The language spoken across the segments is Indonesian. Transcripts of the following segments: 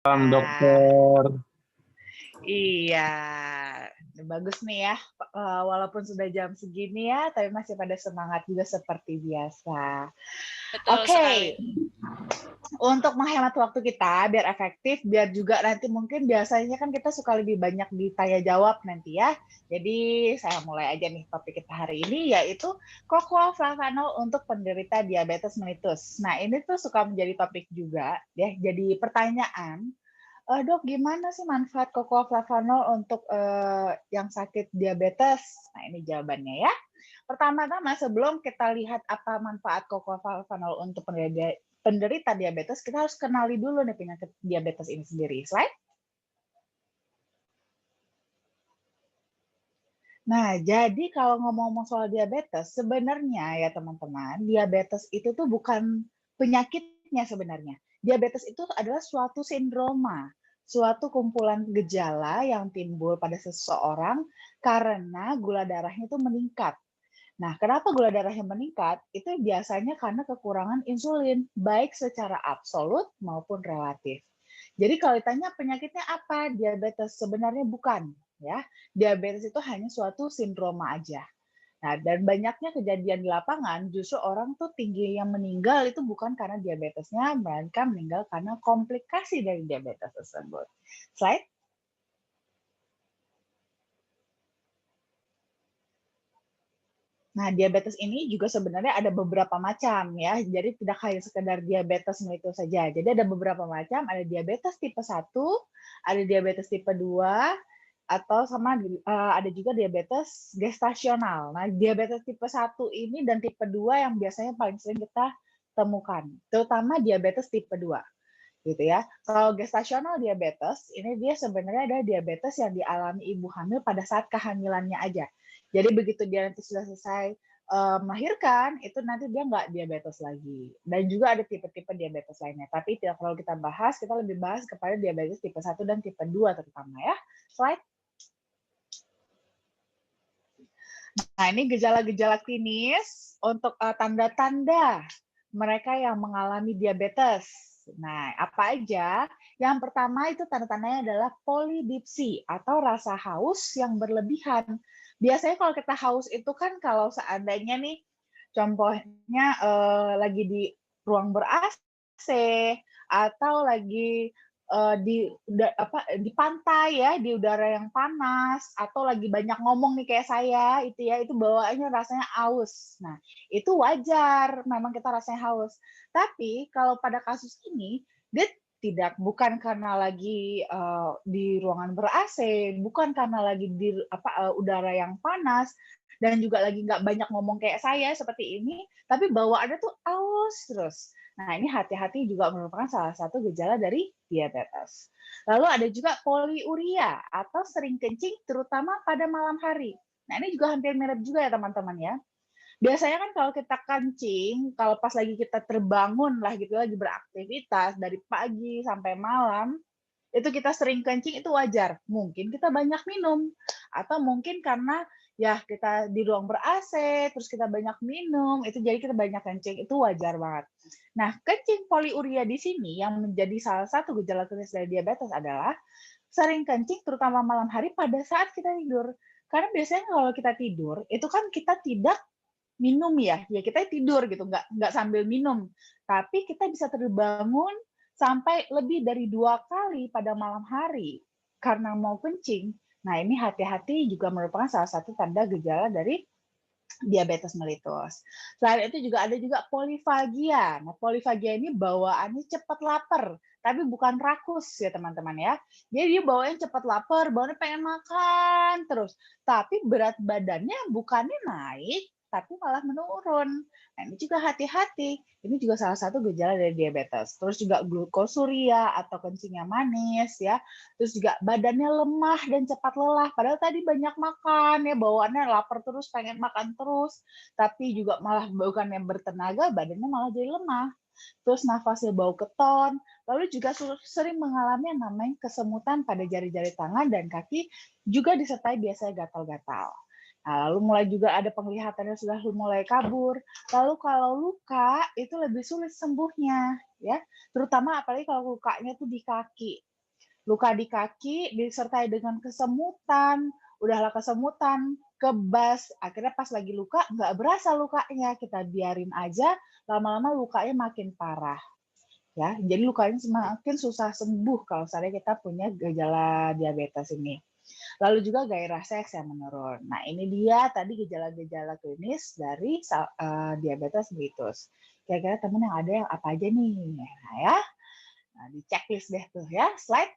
Dokter. Iya, bagus nih ya, walaupun sudah jam segini ya, tapi masih pada semangat juga seperti biasa. Betul sekali. Oke, untuk menghemat waktu kita biar efektif, biar juga nanti mungkin biasanya kan kita suka lebih banyak ditanya jawab nanti ya. Jadi saya mulai aja nih topik kita hari ini, yaitu cocoa flavanol untuk penderita diabetes mellitus. Nah ini tuh suka menjadi topik juga ya, jadi pertanyaan. Dok, gimana sih manfaat cocoa flavanol untuk yang sakit diabetes? Nah, ini jawabannya ya. Pertama-tama, sebelum kita lihat apa manfaat cocoa flavanol untuk penderita diabetes, kita harus kenali dulu nih penyakit diabetes ini sendiri. Slide. Nah, jadi kalau ngomong-ngomong soal diabetes, sebenarnya ya teman-teman, diabetes itu tuh bukan penyakitnya sebenarnya. Diabetes itu adalah suatu sindroma, suatu kumpulan gejala yang timbul pada seseorang karena gula darahnya itu meningkat. Nah, kenapa gula darahnya meningkat? Itu biasanya karena kekurangan insulin, baik secara absolut maupun relatif. Jadi kalau ditanya penyakitnya apa? Diabetes sebenarnya bukan, ya. Diabetes itu hanya suatu sindroma aja. Nah, dan banyaknya kejadian di lapangan, justru orang tuh tinggi yang meninggal itu bukan karena diabetesnya, melainkan meninggal karena komplikasi dari diabetes tersebut. Slide. Nah, diabetes ini juga sebenarnya ada beberapa macam ya. Jadi tidak hanya sekedar diabetes mellitus saja. Jadi ada beberapa macam, ada diabetes tipe 1, ada diabetes tipe 2, atau sama ada juga diabetes gestasional. Nah, diabetes tipe 1 ini dan tipe 2 yang biasanya paling sering kita temukan, terutama diabetes tipe 2 gitu ya. Kalau gestasional diabetes, ini dia sebenarnya ada diabetes yang dialami ibu hamil pada saat kehamilannya aja. Jadi begitu dia nanti sudah selesai melahirkan, itu nanti dia nggak diabetes lagi. Dan juga ada tipe-tipe diabetes lainnya. Tapi tidak perlu kita bahas, kita lebih bahas kepada diabetes tipe 1 dan tipe 2 terutama ya. Slide. Nah, ini gejala-gejala klinis untuk tanda-tanda mereka yang mengalami diabetes. Nah, apa aja? Yang pertama itu tanda-tandanya adalah polidipsi atau rasa haus yang berlebihan. Biasanya kalau kita haus itu kan kalau seandainya nih, contohnya lagi di ruang ber-AC atau lagi di pantai ya, di udara yang panas, atau lagi banyak ngomong nih kayak saya, itu ya, itu bawaannya rasanya haus. Nah, itu wajar, memang kita rasanya haus. Tapi kalau pada kasus ini, dia bukan karena lagi di ruangan ber-AC, bukan karena lagi di udara yang panas, dan juga lagi nggak banyak ngomong kayak saya seperti ini, tapi bawaannya tuh haus terus. Nah, ini hati-hati juga merupakan salah satu gejala dari diabetes. Lalu ada juga poliuria atau sering kencing terutama pada malam hari. Nah, ini juga hampir mirip juga ya teman-teman ya. Biasanya kan kalau kita kencing, kalau pas lagi kita terbangun lah gitu, lagi beraktivitas dari pagi sampai malam, itu kita sering kencing itu wajar. Mungkin kita banyak minum, atau mungkin karena ya kita di ruang ber-AC, terus kita banyak minum, itu jadi kita banyak kencing, itu wajar banget. Nah, kencing poliuria di sini yang menjadi salah satu gejala klinis dari diabetes adalah sering kencing terutama malam hari pada saat kita tidur. Karena biasanya kalau kita tidur, itu kan kita tidak minum ya kita tidur gitu, nggak sambil minum, tapi kita bisa terbangun sampai lebih dari 2 kali pada malam hari karena mau kencing. Nah, ini hati-hati juga merupakan salah satu tanda gejala dari diabetes mellitus. Selain itu juga ada juga polifagia. Nah, polifagia ini bawaannya cepat lapar, tapi bukan rakus ya teman-teman ya. Jadi dia bawaannya cepat lapar, bawaannya pengen makan terus. Tapi berat badannya bukannya naik, tapi malah menurun. Nah, ini juga hati-hati. Ini juga salah satu gejala dari diabetes. Terus juga glukosuria atau kencingnya manis ya. Terus juga badannya lemah dan cepat lelah. Padahal tadi banyak makan ya, bawaannya lapar terus, pengen makan terus. Tapi juga malah bukannya bertenaga, badannya malah jadi lemah. Terus nafasnya bau keton. Lalu juga sering mengalami yang namanya kesemutan pada jari-jari tangan dan kaki, juga disertai biasanya gatal-gatal. Nah, lalu mulai juga ada penglihatannya sudah mulai kabur. Lalu kalau luka itu lebih sulit sembuhnya, ya. Terutama apalagi kalau lukanya tuh di kaki. Luka di kaki disertai dengan kesemutan, udahlah kesemutan, kebas, akhirnya pas lagi luka nggak berasa lukanya, kita biarin aja, lama-lama lukanya makin parah. Ya, jadi lukanya semakin susah sembuh kalau misalnya kita punya gejala diabetes ini. Lalu juga gairah seks yang menurun. Nah, ini dia tadi gejala-gejala klinis dari diabetes mellitus. Kira-kira teman yang ada yang apa aja nih? Nah, ya. Nah, di checklist deh tuh ya, slide.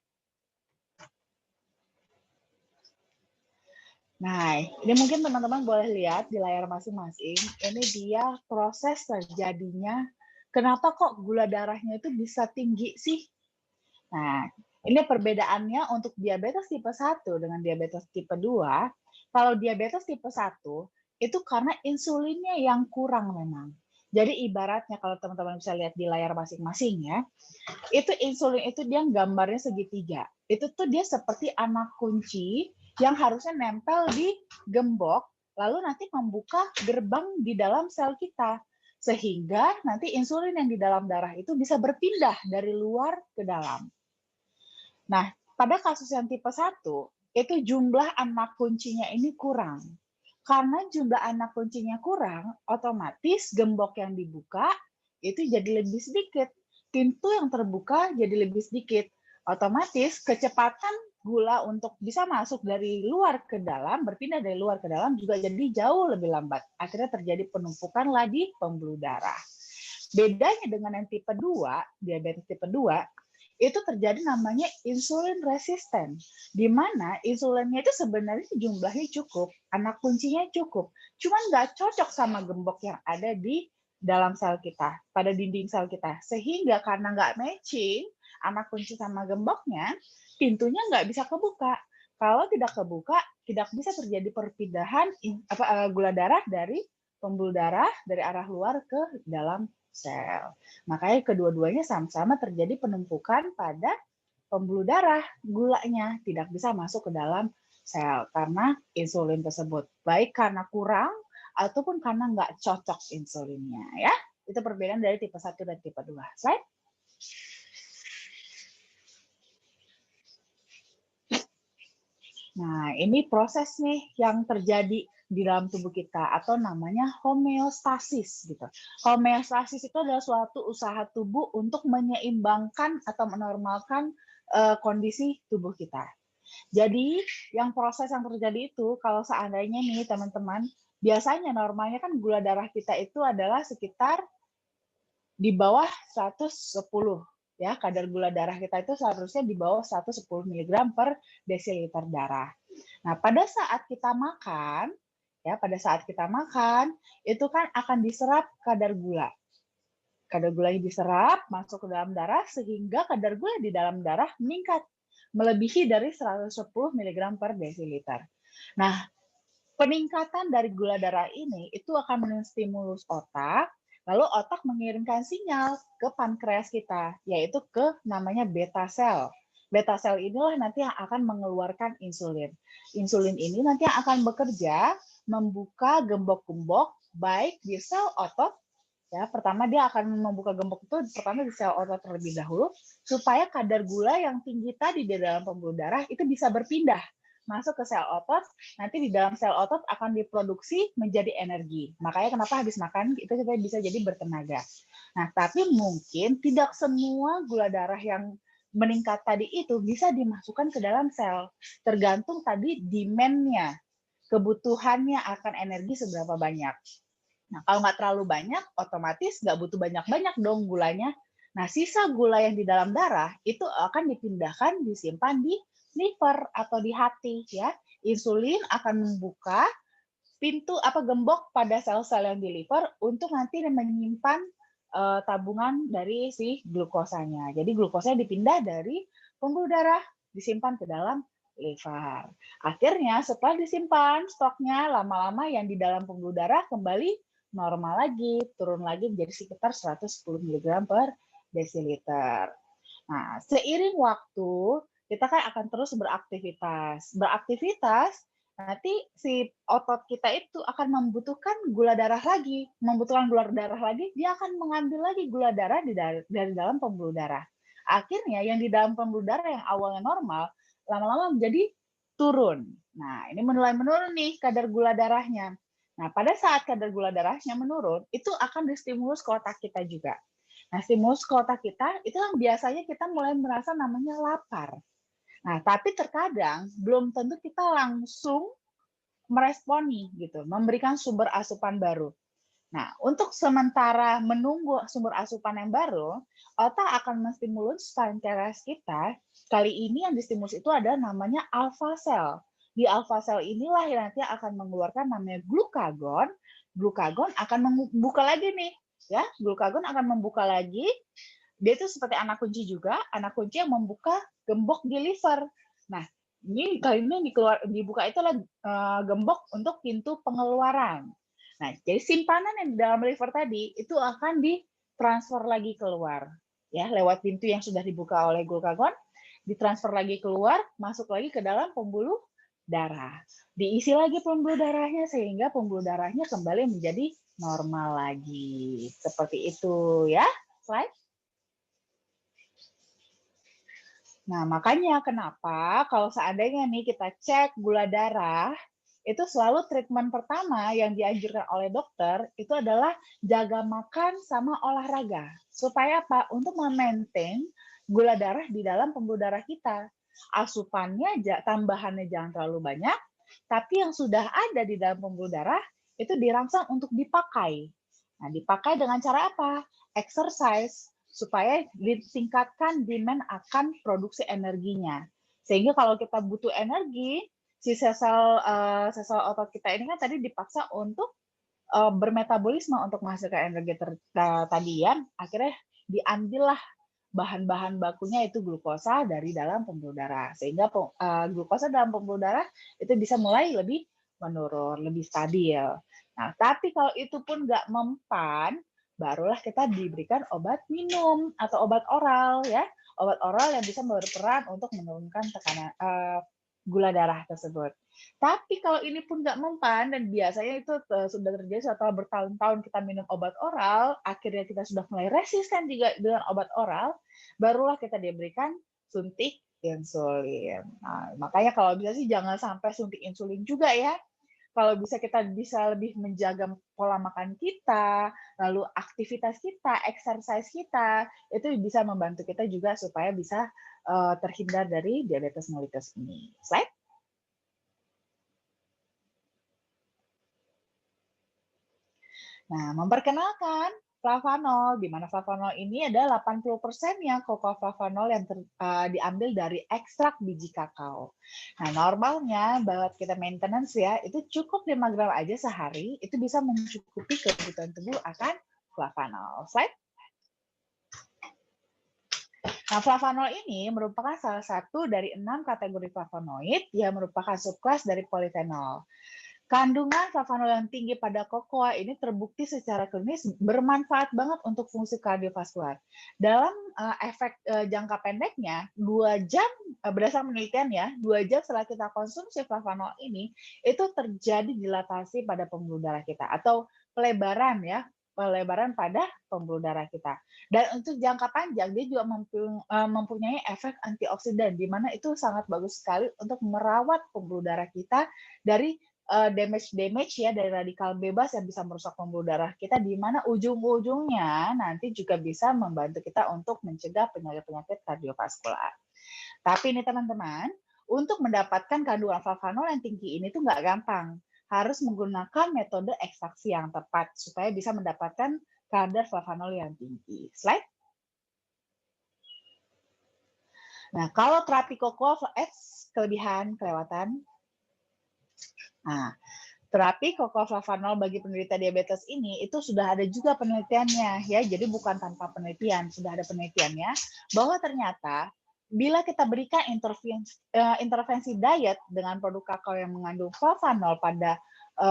Nah, ini mungkin teman-teman boleh lihat di layar masing-masing. Ini dia proses terjadinya kenapa kok gula darahnya itu bisa tinggi sih? Nah, ini perbedaannya untuk diabetes tipe 1 dengan diabetes tipe 2. Kalau diabetes tipe 1, itu karena insulinnya yang kurang memang. Jadi ibaratnya kalau teman-teman bisa lihat di layar masing-masing ya, itu insulin itu dia gambarnya segitiga. Itu tuh dia seperti anak kunci yang harusnya nempel di gembok, lalu nanti membuka gerbang di dalam sel kita. Sehingga nanti insulin yang di dalam darah itu bisa berpindah dari luar ke dalam. Nah, pada kasus yang tipe 1, itu jumlah anak kuncinya ini kurang. Karena jumlah anak kuncinya kurang, otomatis gembok yang dibuka itu jadi lebih sedikit. Pintu yang terbuka jadi lebih sedikit. Otomatis kecepatan gula untuk bisa masuk dari luar ke dalam, berpindah dari luar ke dalam juga jadi jauh lebih lambat. Akhirnya terjadi penumpukan di pembuluh darah. Bedanya dengan yang tipe 2, diabetes tipe 2, itu terjadi namanya insulin resisten, di mana insulinnya itu sebenarnya jumlahnya cukup, anak kuncinya cukup, cuman nggak cocok sama gembok yang ada di dalam sel kita, pada dinding sel kita. Sehingga karena nggak matching anak kunci sama gemboknya, pintunya nggak bisa kebuka. Kalau tidak kebuka, tidak bisa terjadi perpindahan gula darah dari pembuluh darah dari arah luar ke dalam sel. Makanya kedua-duanya sama-sama terjadi penumpukan pada pembuluh darah, gulanya tidak bisa masuk ke dalam sel karena insulin tersebut. Baik karena kurang ataupun karena nggak cocok insulinnya. Ya, itu perbedaan dari tipe 1 dan tipe 2. Slide. Nah, ini proses nih yang terjadi di dalam tubuh kita atau namanya homeostasis gitu. Homeostasis itu adalah suatu usaha tubuh untuk menyeimbangkan atau menormalkan kondisi tubuh kita. Jadi, yang proses yang terjadi itu kalau seandainya nih teman-teman, biasanya normalnya kan gula darah kita itu adalah sekitar di bawah 110 ya, kadar gula darah kita itu seharusnya di bawah 110 mg per desiliter darah. Nah, pada saat kita makan, ya, pada saat kita makan, itu kan akan diserap kadar gula. Kadar gulanya diserap, masuk ke dalam darah, sehingga kadar gula di dalam darah meningkat, melebihi dari 110 mg per desiliter. Nah, peningkatan dari gula darah ini itu akan menstimulus otak, lalu otak mengirimkan sinyal ke pankreas kita, yaitu ke namanya beta sel. Beta sel inilah nanti yang akan mengeluarkan insulin. Insulin ini nanti yang akan bekerja membuka gembok-gembok baik di sel otot. Ya, pertama dia akan membuka gembok itu pertama di sel otot terlebih dahulu supaya kadar gula yang tinggi tadi di dalam pembuluh darah itu bisa berpindah masuk ke sel otot, nanti di dalam sel otot akan diproduksi menjadi energi. Makanya kenapa habis makan itu kita bisa jadi bertenaga. Nah, tapi mungkin tidak semua gula darah yang meningkat tadi itu bisa dimasukkan ke dalam sel. Tergantung tadi demand-nya, kebutuhannya akan energi seberapa banyak. Nah, kalau nggak terlalu banyak, otomatis nggak butuh banyak-banyak dong gulanya. Nah, sisa gula yang di dalam darah itu akan dipindahkan, disimpan di liver atau di hati ya. Insulin akan membuka pintu gembok pada sel-sel yang di liver untuk nanti menyimpan tabungan dari si glukosanya. Jadi glukosanya dipindah dari pembuluh darah disimpan ke dalam liver. Akhirnya setelah disimpan stoknya lama-lama yang di dalam pembuluh darah kembali normal lagi, turun lagi menjadi sekitar 110 mg per desiliter. Nah, seiring waktu kita kan akan terus beraktivitas. Beraktivitas nanti si otot kita itu akan membutuhkan gula darah lagi, dia akan mengambil lagi gula darah dari dalam pembuluh darah. Akhirnya yang di dalam pembuluh darah yang awalnya normal, lama-lama menjadi turun. Nah, ini mulai menurun nih kadar gula darahnya. Nah, pada saat kadar gula darahnya menurun, itu akan distimulus ke otak kita juga. Nah, stimulus ke otak kita, itu yang biasanya kita mulai merasa namanya lapar. Nah, tapi terkadang belum tentu kita langsung meresponi gitu, memberikan sumber asupan baru. Nah, untuk sementara menunggu sumber asupan yang baru, otak akan menstimulus pankreas kita. Kali ini yang distimulus itu ada namanya alpha cell. Di alpha cell inilah yang nanti akan mengeluarkan namanya glukagon. Glukagon akan membuka lagi nih, ya. Glukagon akan membuka lagi. Dia itu seperti anak kunci juga, anak kunci yang membuka gembok di liver. Nah, ini kali ini dibuka itu adalah gembok untuk pintu pengeluaran. Nah, jadi simpanan yang di dalam liver tadi itu akan ditransfer lagi keluar, ya lewat pintu yang sudah dibuka oleh glukagon, ditransfer lagi keluar, masuk lagi ke dalam pembuluh darah. Diisi lagi pembuluh darahnya sehingga pembuluh darahnya kembali menjadi normal lagi. Seperti itu ya, slide. Nah, makanya kenapa kalau seandainya nih kita cek gula darah, itu selalu treatment pertama yang dianjurkan oleh dokter itu adalah jaga makan sama olahraga. Supaya apa? Untuk memaintain gula darah di dalam pembuluh darah kita. Asupannya, tambahannya jangan terlalu banyak, tapi yang sudah ada di dalam pembuluh darah itu dirangsang untuk dipakai. Nah, dipakai dengan cara apa? Exercise, supaya ditingkatkan demand akan produksi energinya. Sehingga kalau kita butuh energi, si sel otot kita ini kan tadi dipaksa untuk bermetabolisme untuk menghasilkan energi tadi ya, akhirnya diambillah bahan-bahan bakunya itu glukosa dari dalam pembuluh darah. Sehingga glukosa dalam pembuluh darah itu bisa mulai lebih menurun, lebih stabil. Nah, tapi kalau itu pun nggak mempan, barulah kita diberikan obat minum atau obat oral ya, obat oral yang bisa berperan untuk menurunkan tekanan gula darah tersebut. Tapi kalau ini pun nggak mempan dan biasanya itu sudah terjadi setelah bertahun-tahun kita minum obat oral, akhirnya kita sudah mulai resisten juga dengan obat oral, barulah kita diberikan suntik insulin. Nah, makanya kalau bisa sih jangan sampai suntik insulin juga ya. Kalau bisa kita bisa lebih menjaga pola makan kita, lalu aktivitas kita, exercise kita, itu bisa membantu kita juga supaya bisa terhindar dari diabetes mellitus ini. Slide. Nah, memperkenalkan flavanol, di mana flavanol ini ada 80%-nya kokoflavanol yang diambil dari ekstrak biji kakao. Nah, normalnya buat kita maintenance ya, itu cukup 5 gram aja sehari, itu bisa mencukupi kebutuhan tubuh akan flavanol. Slide. Nah, flavanol ini merupakan salah satu dari 6 kategori flavonoid yang merupakan subkelas dari polifenol. Kandungan flavanol yang tinggi pada kokoa ini terbukti secara klinis bermanfaat banget untuk fungsi kardiovaskular. Dalam efek jangka pendeknya, 2 jam, berdasarkan penelitian ya, 2 jam setelah kita konsumsi flavanol ini, itu terjadi dilatasi pada pembuluh darah kita, atau pelebaran ya, pelebaran pada pembuluh darah kita. Dan untuk jangka panjang, dia juga mempunyai efek antioksidan, di mana itu sangat bagus sekali untuk merawat pembuluh darah kita dari damage ya dari radikal bebas yang bisa merusak pembuluh darah kita, di mana ujung-ujungnya nanti juga bisa membantu kita untuk mencegah penyakit-penyakit kardiovaskular. Tapi ini teman-teman, untuk mendapatkan kandungan flavanol yang tinggi ini tuh nggak gampang. Harus menggunakan metode ekstraksi yang tepat supaya bisa mendapatkan kadar flavanol yang tinggi. Slide. Nah, kalau terapi kokoa kelebihan kelewatan. Nah, terapi kokoflavanol bagi penderita diabetes ini itu sudah ada juga penelitiannya ya. Jadi bukan tanpa penelitian, sudah ada penelitiannya bahwa ternyata bila kita berikan intervensi diet dengan produk kakao yang mengandung flavanol pada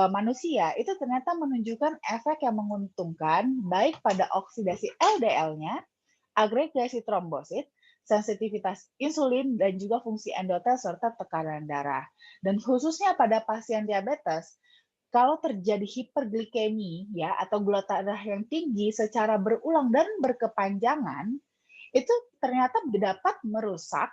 manusia, itu ternyata menunjukkan efek yang menguntungkan baik pada oksidasi LDL-nya, agregasi trombosit, sensitivitas insulin, dan juga fungsi endotel serta tekanan darah. Dan khususnya pada pasien diabetes, kalau terjadi hiperglikemi ya atau gula darah yang tinggi secara berulang dan berkepanjangan, itu ternyata dapat merusak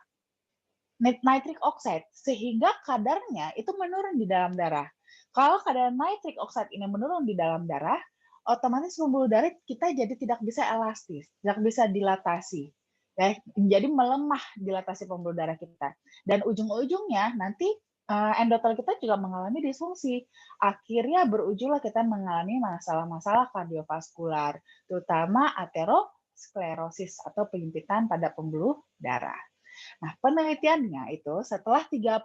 nitric oxide, sehingga kadarnya itu menurun di dalam darah. Kalau kadar nitric oxide ini menurun di dalam darah, otomatis pembuluh darah kita jadi tidak bisa elastis, tidak bisa dilatasi. Ya, jadi melemah dilatasi pembuluh darah kita. Dan ujung-ujungnya nanti endotel kita juga mengalami disfungsi. Akhirnya berujunglah kita mengalami masalah-masalah kardiovaskular, terutama aterosklerosis atau penyempitan pada pembuluh darah. Nah, penelitiannya itu setelah 30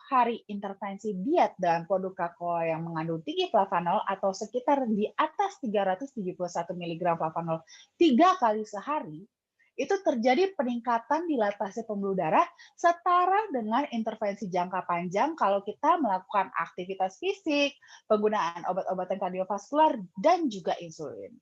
hari intervensi diet dengan produk kakao yang mengandung tinggi flavanol atau sekitar di atas 371 mg flavanol 3 kali sehari, itu terjadi peningkatan dilatasi pembuluh darah setara dengan intervensi jangka panjang kalau kita melakukan aktivitas fisik, penggunaan obat-obatan kardiovaskular, dan juga insulin.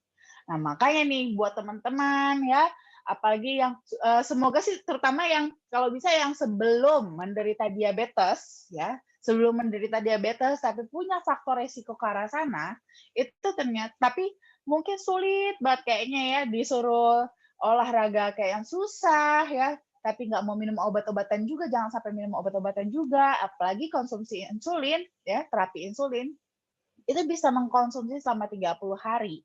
Nah, makanya nih buat teman-teman ya, apalagi yang semoga sih terutama yang kalau bisa yang sebelum menderita diabetes ya, sebelum menderita diabetes tapi punya faktor resiko ke arah sana, itu ternyata tapi mungkin sulit banget kayaknya ya disuruh olahraga kayak yang susah ya, tapi nggak mau minum obat-obatan juga, jangan sampai minum obat-obatan juga, apalagi konsumsi insulin ya, terapi insulin, itu bisa mengkonsumsi selama 30 hari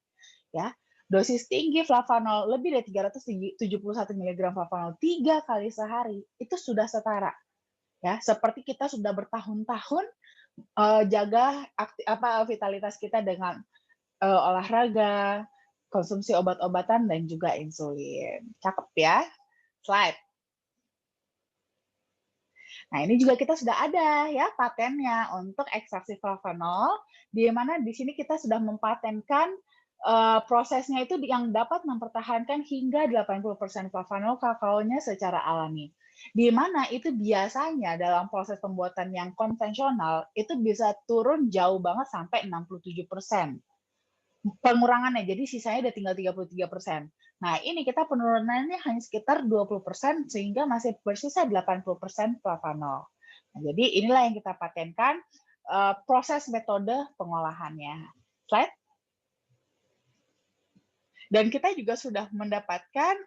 ya. Dosis tinggi flavanol lebih dari 371 mg flavanol 3 kali sehari itu sudah setara ya, seperti kita sudah bertahun-tahun jaga vitalitas kita dengan olahraga, konsumsi obat-obatan dan juga insulin. Cakep ya. Slide. Nah, ini juga kita sudah ada ya patennya untuk ekstraksi flavanol, di mana di sini kita sudah mempatenkan prosesnya itu yang dapat mempertahankan hingga 80% flavanol kakaonya secara alami. Di mana itu biasanya dalam proses pembuatan yang konvensional itu bisa turun jauh banget sampai 67% pengurangannya, jadi sisanya udah tinggal 33%. Nah, ini kita penurunannya hanya sekitar 20% sehingga masih bersisa 80% flavanol. Nah, jadi inilah yang kita patenkan proses metode pengolahannya. Slide. Dan kita juga sudah mendapatkan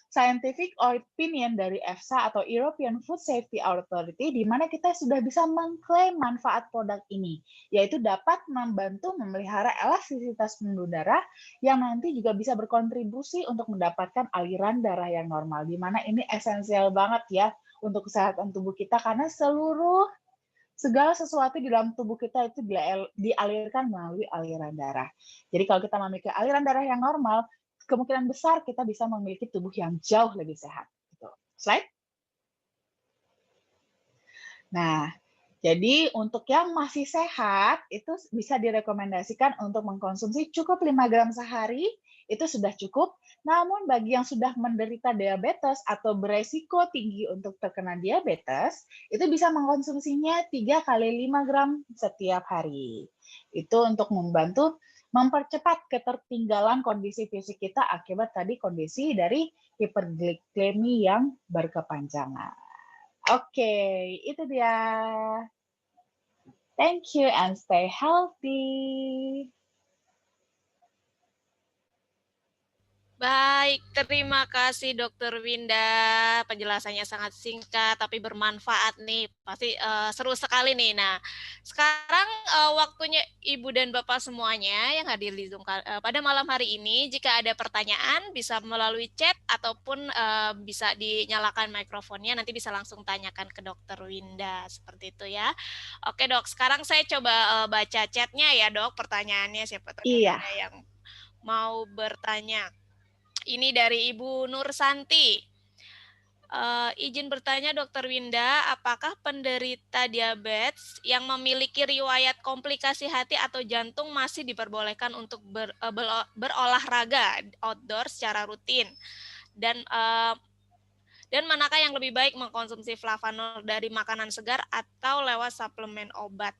scientific opinion dari EFSA atau European Food Safety Authority, di mana kita sudah bisa mengklaim manfaat produk ini, yaitu dapat membantu memelihara elastisitas pembuluh darah yang nanti juga bisa berkontribusi untuk mendapatkan aliran darah yang normal, di mana ini esensial banget ya untuk kesehatan tubuh kita, karena segala sesuatu di dalam tubuh kita itu dialirkan melalui aliran darah. Jadi kalau kita memiliki aliran darah yang normal, kemungkinan besar kita bisa memiliki tubuh yang jauh lebih sehat. Gitu. Slide. Nah, jadi untuk yang masih sehat, itu bisa direkomendasikan untuk mengkonsumsi cukup 5 gram sehari, itu sudah cukup. Namun bagi yang sudah menderita diabetes atau beresiko tinggi untuk terkena diabetes, itu bisa mengkonsumsinya 3 kali 5 gram setiap hari. Itu untuk membantu mempercepat ketertinggalan kondisi fisik kita akibat tadi kondisi dari hiperglikemi yang berkepanjangan. Oke, itu dia. Thank you and stay healthy. Baik, terima kasih Dokter Winda. Penjelasannya sangat singkat tapi bermanfaat nih. Pasti seru sekali nih. Nah, sekarang waktunya Ibu dan Bapak semuanya yang hadir di Zoom pada malam hari ini. Jika ada pertanyaan bisa melalui chat ataupun bisa dinyalakan mikrofonnya. Nanti bisa langsung tanyakan ke Dokter Winda. Seperti itu ya. Oke dok, sekarang saya coba baca chatnya ya dok. Pertanyaannya siapa tahu ada yang mau bertanya. Ini dari Ibu Nur Santi. Izin bertanya Dokter Winda, apakah penderita diabetes yang memiliki riwayat komplikasi hati atau jantung masih diperbolehkan untuk berolahraga outdoor secara rutin? Dan manakah yang lebih baik mengkonsumsi flavanol dari makanan segar atau lewat suplemen obat?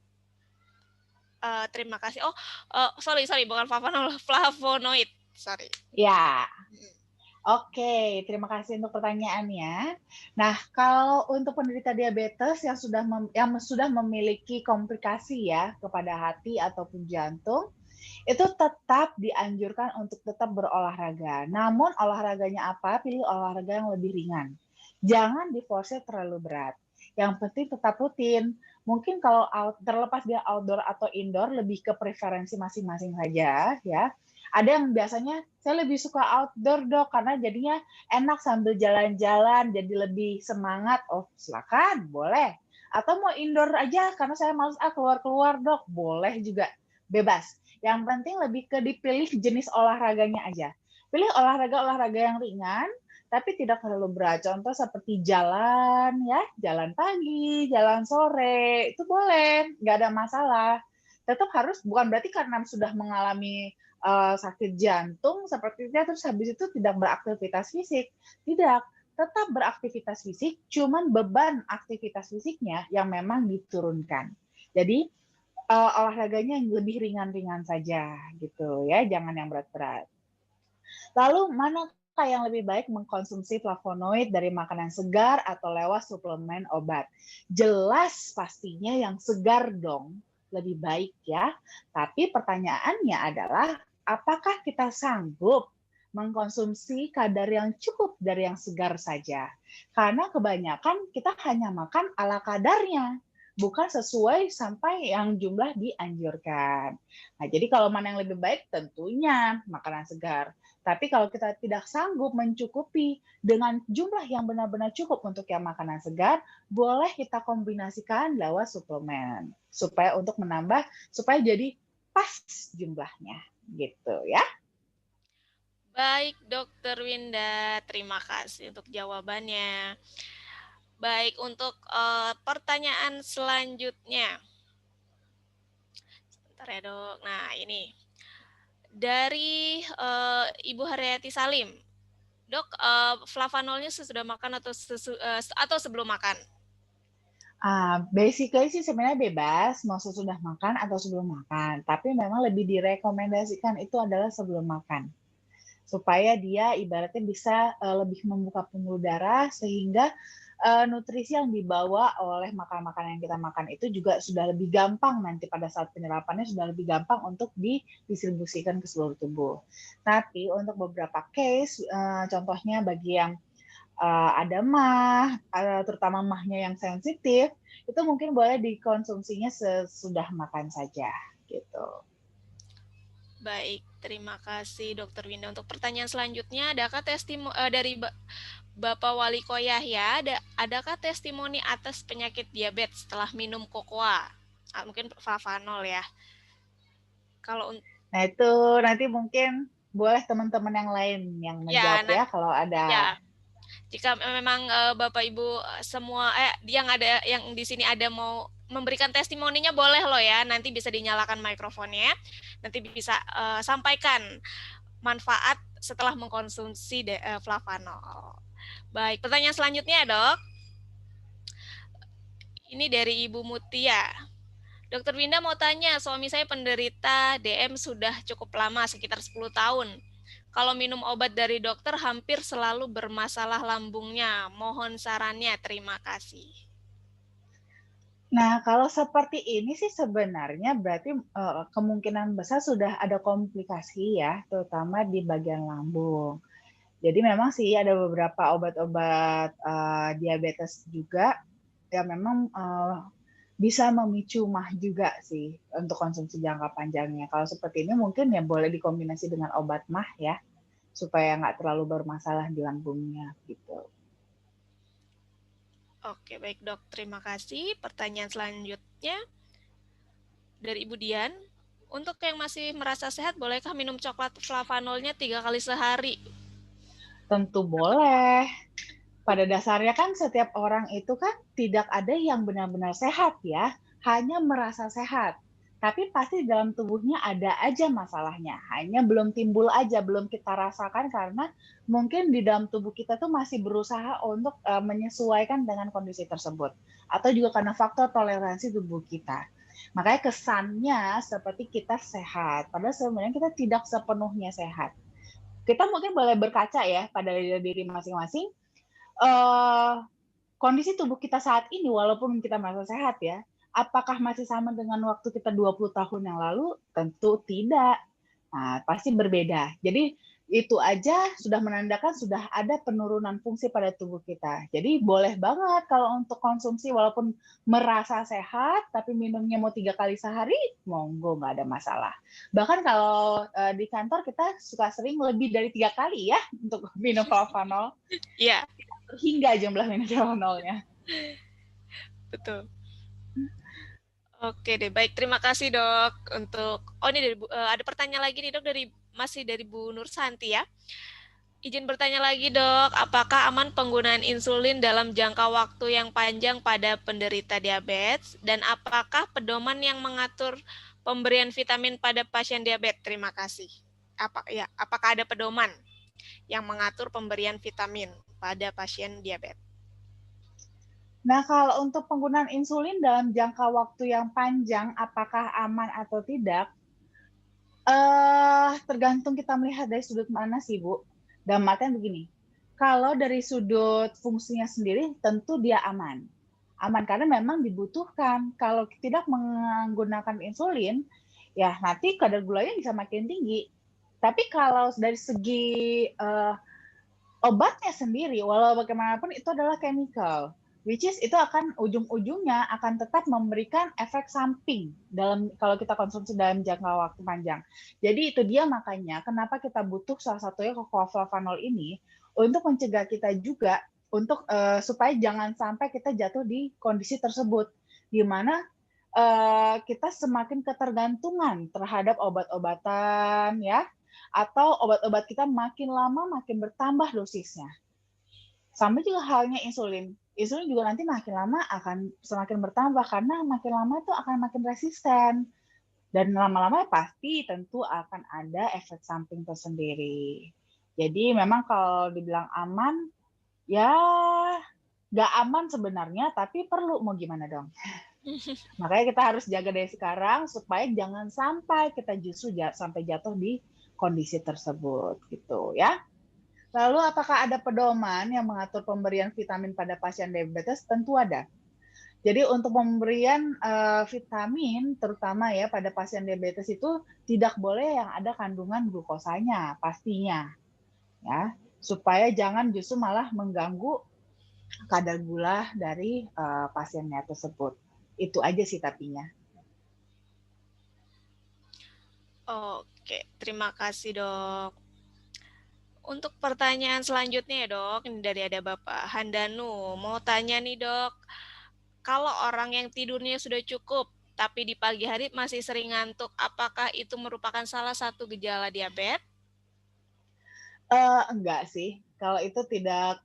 Terima kasih. Sorry, bukan flavanol, flavonoid. Sorry. Ya. Oke, terima kasih untuk pertanyaannya. Nah, kalau untuk penderita diabetes yang sudah memiliki komplikasi ya kepada hati ataupun jantung, itu tetap dianjurkan untuk tetap berolahraga. Namun olahraganya apa? Pilih olahraga yang lebih ringan. Jangan diforsir terlalu berat. Yang penting tetap rutin. Mungkin kalau terlepas dia outdoor atau indoor, lebih ke preferensi masing-masing saja ya. Ada yang biasanya saya lebih suka outdoor dok karena jadinya enak sambil jalan-jalan jadi lebih semangat. Oh silakan boleh. Atau mau indoor aja karena saya males keluar-keluar dok, boleh juga, bebas. Yang penting lebih ke dipilih jenis olahraganya aja. Pilih olahraga-olahraga yang ringan, tapi tidak terlalu berat. Contoh seperti jalan, ya, jalan pagi, jalan sore, itu boleh, nggak ada masalah. Tetap harus, bukan berarti karena sudah mengalami sakit jantung seperti itu, terus habis itu tidak beraktivitas fisik. Tidak, tetap beraktivitas fisik, cuman beban aktivitas fisiknya yang memang diturunkan. Jadi olahraganya yang lebih ringan-ringan saja gitu ya, jangan yang berat-berat. Lalu manakah yang lebih baik mengkonsumsi flavonoid dari makanan segar atau lewat suplemen obat? Jelas pastinya yang segar dong, lebih baik ya. Tapi pertanyaannya adalah apakah kita sanggup mengkonsumsi kadar yang cukup dari yang segar saja? Karena kebanyakan kita hanya makan ala kadarnya, bukan sesuai sampai yang jumlah dianjurkan. Nah, jadi kalau mana yang lebih baik tentunya makanan segar. Tapi kalau kita tidak sanggup mencukupi dengan jumlah yang benar-benar cukup untuk yang makanan segar, boleh kita kombinasikan lewat suplemen supaya untuk menambah supaya jadi pas jumlahnya gitu ya. Baik, Dokter Winda, terima kasih untuk jawabannya. Baik, untuk pertanyaan selanjutnya. Sebentar ya, Dok. Nah, ini dari Ibu Haryati Salim. Dok, flavanolnya sesudah makan atau sebelum makan? Basically sih sebenarnya bebas mau sesudah makan atau sebelum makan, tapi memang lebih direkomendasikan itu adalah sebelum makan. Supaya dia ibaratnya bisa lebih membuka pembuluh darah sehingga nutrisi yang dibawa oleh makanan-makanan yang kita makan itu juga sudah lebih gampang nanti pada saat penyerapannya sudah lebih gampang untuk didistribusikan ke seluruh tubuh. Tapi untuk beberapa case, contohnya bagi yang ada mah, terutama mahnya yang sensitif, itu mungkin boleh dikonsumsinya sesudah makan saja gitu. Baik, terima kasih Dokter Winda. Untuk pertanyaan selanjutnya, adakah dari Bapak Wali Koyah ya, adakah testimoni atas penyakit diabetes setelah minum kokoa? Mungkin flavanol ya. Kalau Nah itu nanti mungkin boleh teman-teman yang lain yang ya, menjawab ya kalau ada. ya, jika memang Bapak Ibu semua yang di sini ada mau memberikan testimoninya boleh loh ya. Nanti bisa dinyalakan mikrofonnya. Nanti bisa sampaikan manfaat setelah mengkonsumsi flavanol. Baik, pertanyaan selanjutnya, Dok. Ini dari Ibu Mutia. Dokter Winda mau tanya, suami saya penderita DM sudah cukup lama, sekitar 10 tahun. Kalau minum obat dari dokter hampir selalu bermasalah lambungnya. Mohon sarannya, terima kasih. Nah kalau seperti ini sih sebenarnya berarti kemungkinan besar sudah ada komplikasi ya, terutama di bagian lambung. Jadi memang sih ada beberapa obat-obat diabetes juga yang memang bisa memicu mah juga sih untuk konsumsi jangka panjangnya. Kalau seperti ini mungkin ya boleh dikombinasi dengan obat mah ya, supaya nggak terlalu bermasalah di lambungnya gitu. Oke, baik dok. Terima kasih. Pertanyaan selanjutnya dari Ibu Dian. Untuk yang masih merasa sehat, bolehkah minum coklat flavanolnya 3 kali sehari? Tentu boleh. Pada dasarnya kan setiap orang itu kan tidak ada yang benar-benar sehat ya, hanya merasa sehat. Tapi pasti dalam tubuhnya ada aja masalahnya, hanya belum timbul aja, belum kita rasakan karena mungkin di dalam tubuh kita tuh masih berusaha untuk menyesuaikan dengan kondisi tersebut. Atau juga karena faktor toleransi tubuh kita. Makanya kesannya seperti kita sehat, padahal sebenarnya kita tidak sepenuhnya sehat. Kita mungkin boleh berkaca ya pada diri masing-masing, kondisi tubuh kita saat ini walaupun kita merasa sehat ya, Apakah masih sama dengan waktu kita 20 tahun yang lalu? Tentu tidak. Nah, pasti berbeda. Jadi itu aja sudah menandakan sudah ada penurunan fungsi pada tubuh kita. Jadi boleh banget kalau untuk konsumsi walaupun merasa sehat, tapi minumnya mau 3 kali sehari, monggo nggak ada masalah. Bahkan kalau di kantor kita suka sering lebih dari 3 kali ya untuk minum flavanol, Iya, hingga jumlah minum flavanolnya. betul. Oke deh, baik. Terima kasih dok untuk. Oh ini ada pertanyaan lagi nih dok masih dari Bu Nur Santi ya. Izin bertanya lagi dok, apakah aman penggunaan insulin dalam jangka waktu yang panjang pada penderita diabetes dan apakah pedoman yang mengatur pemberian vitamin pada pasien diabetes? Terima kasih. Apakah ada pedoman yang mengatur pemberian vitamin pada pasien diabetes? Nah, kalau untuk penggunaan insulin dalam jangka waktu yang panjang, apakah aman atau tidak? Tergantung kita melihat dari sudut mana sih, Bu. Dalam artian begini, kalau dari sudut fungsinya sendiri, tentu dia aman. Aman karena memang dibutuhkan. Kalau tidak menggunakan insulin, ya nanti kadar gulanya bisa makin tinggi. Tapi kalau dari segi obatnya sendiri, walau bagaimanapun itu adalah chemical, which is itu akan ujung-ujungnya akan tetap memberikan efek samping dalam kalau kita konsumsi dalam jangka waktu panjang. Jadi itu dia makanya kenapa kita butuh salah satunya flavanol ini untuk mencegah kita juga untuk supaya jangan sampai kita jatuh di kondisi tersebut, di mana kita semakin ketergantungan terhadap obat-obatan ya, atau obat-obat kita makin lama makin bertambah dosisnya. Sama juga halnya insulin. Insulin juga nanti makin lama akan semakin bertambah karena makin lama itu akan makin resisten. Dan lama-lama pasti tentu akan ada efek samping tersendiri. Jadi memang kalau dibilang aman, ya nggak aman sebenarnya, tapi perlu mau gimana dong. Makanya kita harus jaga dari sekarang supaya jangan sampai kita justru sampai jatuh di kondisi tersebut gitu ya. Lalu apakah ada pedoman yang mengatur pemberian vitamin pada pasien diabetes? Tentu ada. Jadi untuk pemberian vitamin terutama ya pada pasien diabetes itu tidak boleh yang ada kandungan glukosanya pastinya ya, supaya jangan justru malah mengganggu kadar gula dari pasiennya tersebut. Itu aja sih tapinya. Oke, terima kasih dok. Untuk pertanyaan selanjutnya ya dok, ini dari ada Bapak Handanu. Mau tanya nih dok, kalau orang yang tidurnya sudah cukup, tapi di pagi hari masih sering ngantuk, apakah itu merupakan salah satu gejala diabetes? Enggak sih, kalau itu tidak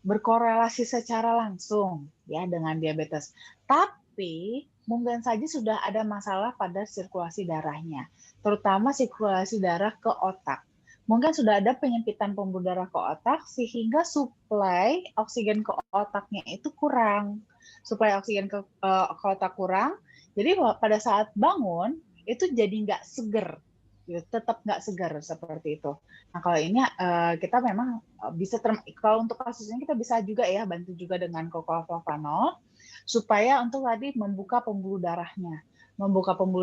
berkorelasi secara langsung ya dengan diabetes. Tapi mungkin saja sudah ada masalah pada sirkulasi darahnya, terutama sirkulasi darah ke otak. Mungkin sudah ada penyempitan pembuluh darah ke otak sehingga suplai oksigen ke otaknya itu kurang. Suplai oksigen ke otak kurang, jadi pada saat bangun itu jadi nggak seger, tetap nggak segar seperti itu. Nah kalau ini kita memang bisa kalau untuk kasus ini kita bisa juga ya bantu juga dengan flavanol supaya untuk tadi membuka pembuluh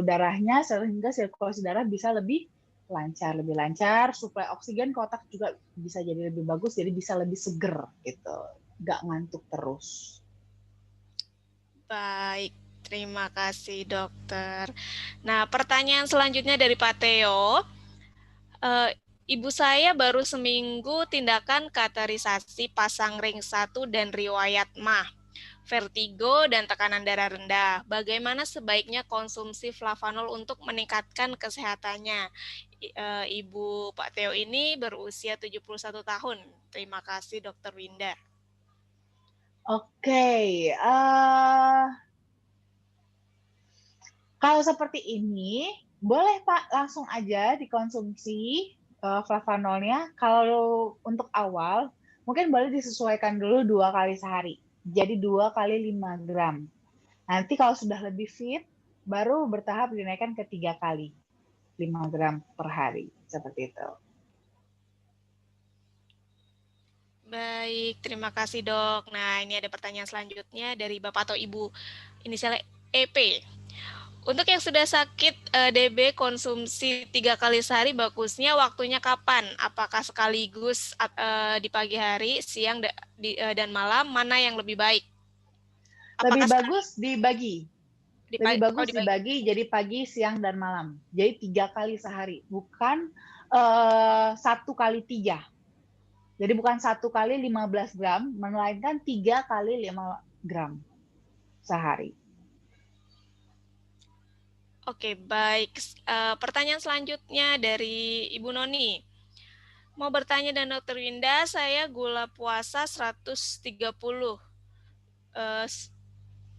darahnya sehingga sirkulasi darah bisa lebih lancar, suplai oksigen ke otak juga bisa jadi lebih bagus, jadi bisa lebih seger gitu, nggak ngantuk terus. Baik, terima kasih dokter. Nah, pertanyaan selanjutnya dari Pak Theo. Ibu saya baru seminggu tindakan kateterisasi pasang ring 1 dan riwayat MAH, vertigo dan tekanan darah rendah. Bagaimana sebaiknya konsumsi flavanol untuk meningkatkan kesehatannya? Ibu Pak Theo ini berusia 71 tahun. Terima kasih Dokter Winda. Oke, kalau seperti ini, boleh Pak langsung aja dikonsumsi flavanolnya. Kalau untuk awal, mungkin boleh disesuaikan dulu 2 kali sehari. Jadi 2 kali 5 gram. Nanti kalau sudah lebih fit, baru bertahap dinaikkan ke 3 kali 5 gram per hari. Seperti itu. Baik, terima kasih dok. Nah, ini ada pertanyaan selanjutnya dari Bapak atau Ibu inisialnya EP. Untuk yang sudah sakit DB konsumsi 3 kali sehari bagusnya waktunya kapan? Apakah sekaligus di pagi hari, siang, dan malam? Mana yang lebih baik? Lebih Apakah sekali bagus dibagi. Lebih oh bagus dibagi? dibagi jadi pagi, siang, dan malam. Jadi 3 kali sehari, bukan 1 kali 3. Jadi bukan 1 kali 15 gram, melainkan 3 kali 5 gram sehari. Oke, baik. Pertanyaan selanjutnya dari Ibu Noni. Mau bertanya dan Dokter Winda, saya gula puasa 130. Eh,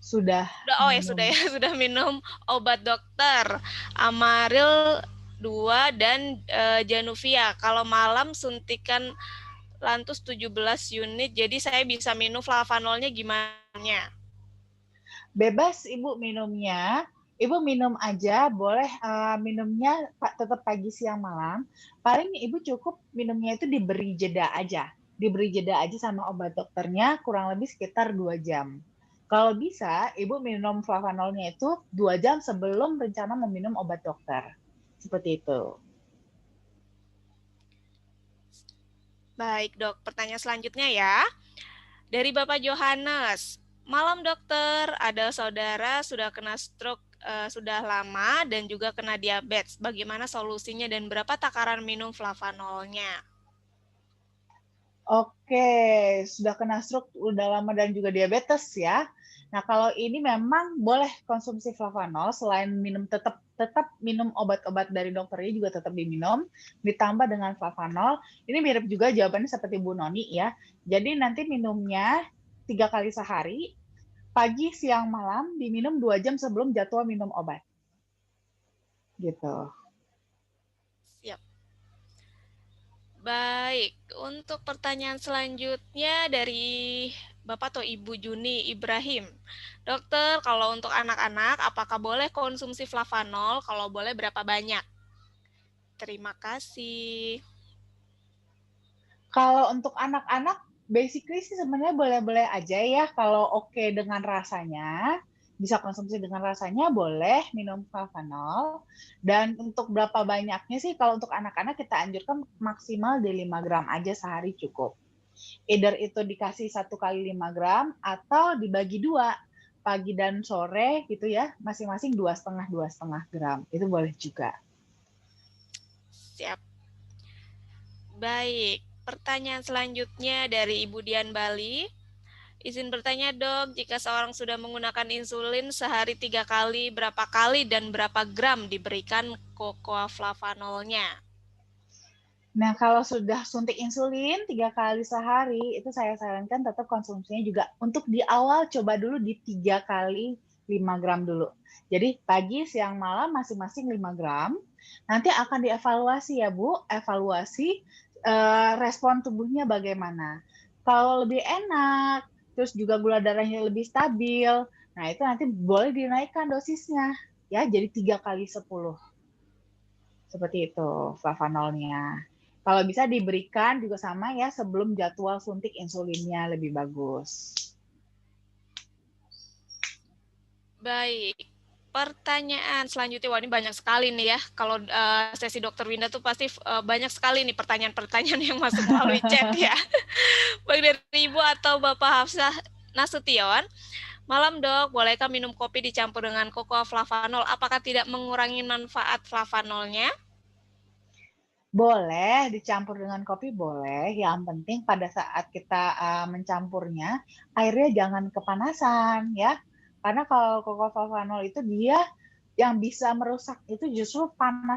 Sudah sudah minum. ya, sudah minum obat dokter Amaril 2 dan Januvia. Kalau malam suntikan Lantus 17 unit, jadi saya bisa minum flavanolnya gimana? Bebas Ibu minumnya. Ibu minum aja, boleh minumnya tetap pagi, siang, malam. Paling Ibu cukup minumnya itu diberi jeda aja. Diberi jeda aja sama obat dokternya kurang lebih sekitar 2 jam. Kalau bisa, Ibu minum flavanolnya itu 2 jam sebelum rencana meminum obat dokter. Seperti itu. Baik dok, pertanyaan selanjutnya ya. Dari Bapak Johannes. Malam dokter, ada saudara sudah kena stroke sudah lama dan juga kena diabetes. Bagaimana solusinya dan berapa takaran minum flavanolnya? Oke, sudah kena stroke udah lama dan juga diabetes ya. Nah, kalau ini memang boleh konsumsi flavanol selain minum tetap minum obat-obat dari dokternya juga tetap diminum, ditambah dengan flavanol. Ini mirip juga jawabannya seperti Bu Noni ya. Jadi nanti minumnya 3 kali sehari, pagi, siang, malam, diminum 2 jam sebelum jadwal minum obat. Gitu. Siap. Baik, untuk pertanyaan selanjutnya dari Bapak atau Ibu Juni Ibrahim. Dokter, kalau untuk anak-anak, apakah boleh konsumsi flavanol? Kalau boleh, berapa banyak? Terima kasih. Kalau untuk anak-anak, basically sih sebenarnya boleh-boleh aja ya. Kalau oke dengan rasanya, bisa konsumsi dengan rasanya, boleh minum flavanol. Dan untuk berapa banyaknya sih, kalau untuk anak-anak kita anjurkan maksimal di 5 gram aja sehari cukup. Either itu dikasih 1 kali 5 gram, atau dibagi 2, pagi dan sore gitu ya, masing-masing 2,5 gram. Itu boleh juga. Siap. Baik, pertanyaan selanjutnya dari Ibu Dian Bali. Izin bertanya dok, jika seorang sudah menggunakan insulin sehari 3 kali, berapa kali dan berapa gram diberikan cocoa flavanolnya? Nah, kalau sudah suntik insulin 3 kali sehari, itu saya sarankan tetap konsumsinya juga untuk di awal coba dulu di 3 kali 5 gram dulu. Jadi pagi, siang, malam masing-masing 5 gram. Nanti akan dievaluasi ya Bu, evaluasi respon tubuhnya bagaimana. Kalau lebih enak, terus juga gula darahnya lebih stabil, nah itu nanti boleh dinaikkan dosisnya ya jadi 3 kali 10. Seperti itu flavanolnya. Kalau bisa diberikan juga sama ya sebelum jadwal suntik insulinnya lebih bagus. Baik, pertanyaan selanjutnya, wah ini banyak sekali nih ya. Kalau sesi dokter Winda tuh pasti banyak sekali nih pertanyaan-pertanyaan yang masuk melalui chat ya. Baik dari Ibu atau Bapak Hafsah Nasution. Malam dok, bolehkah minum kopi dicampur dengan cocoa flavanol? Apakah tidak mengurangi manfaat flavanolnya? Boleh dicampur dengan kopi boleh, yang penting pada saat kita mencampurnya airnya jangan kepanasan ya. Karena kalau flavanol itu dia yang bisa merusak itu justru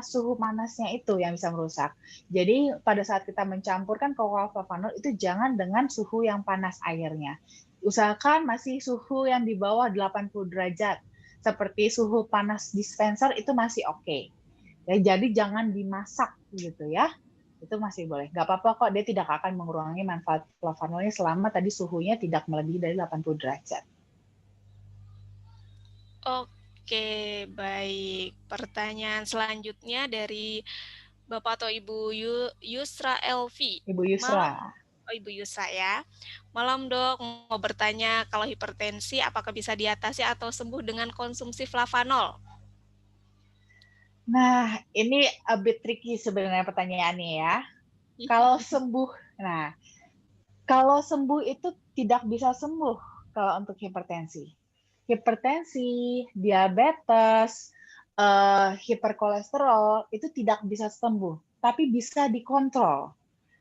suhu panasnya itu yang bisa merusak. Jadi pada saat kita mencampurkan flavanol itu jangan dengan suhu yang panas airnya. Usahakan masih suhu yang di bawah 80 derajat. Seperti suhu panas dispenser itu masih oke. Ya, jadi jangan dimasak gitu ya. Itu masih boleh. Nggak apa-apa kok, dia tidak akan mengurangi manfaat flavanolnya selama tadi suhunya tidak melebihi dari 80 derajat. Oke, baik. Pertanyaan selanjutnya dari Bapak atau Ibu Yusra Elvi. Ibu Yusra. Malam Oh, Ibu Yusa ya. Malam dok, mau bertanya kalau hipertensi apakah bisa diatasi atau sembuh dengan konsumsi flavanol? Nah, ini a bit tricky sebenarnya pertanyaannya ya. Kalau sembuh, nah, kalau sembuh itu tidak bisa sembuh kalau untuk hipertensi. Hipertensi, diabetes, hiperkolesterol itu tidak bisa sembuh, tapi bisa dikontrol.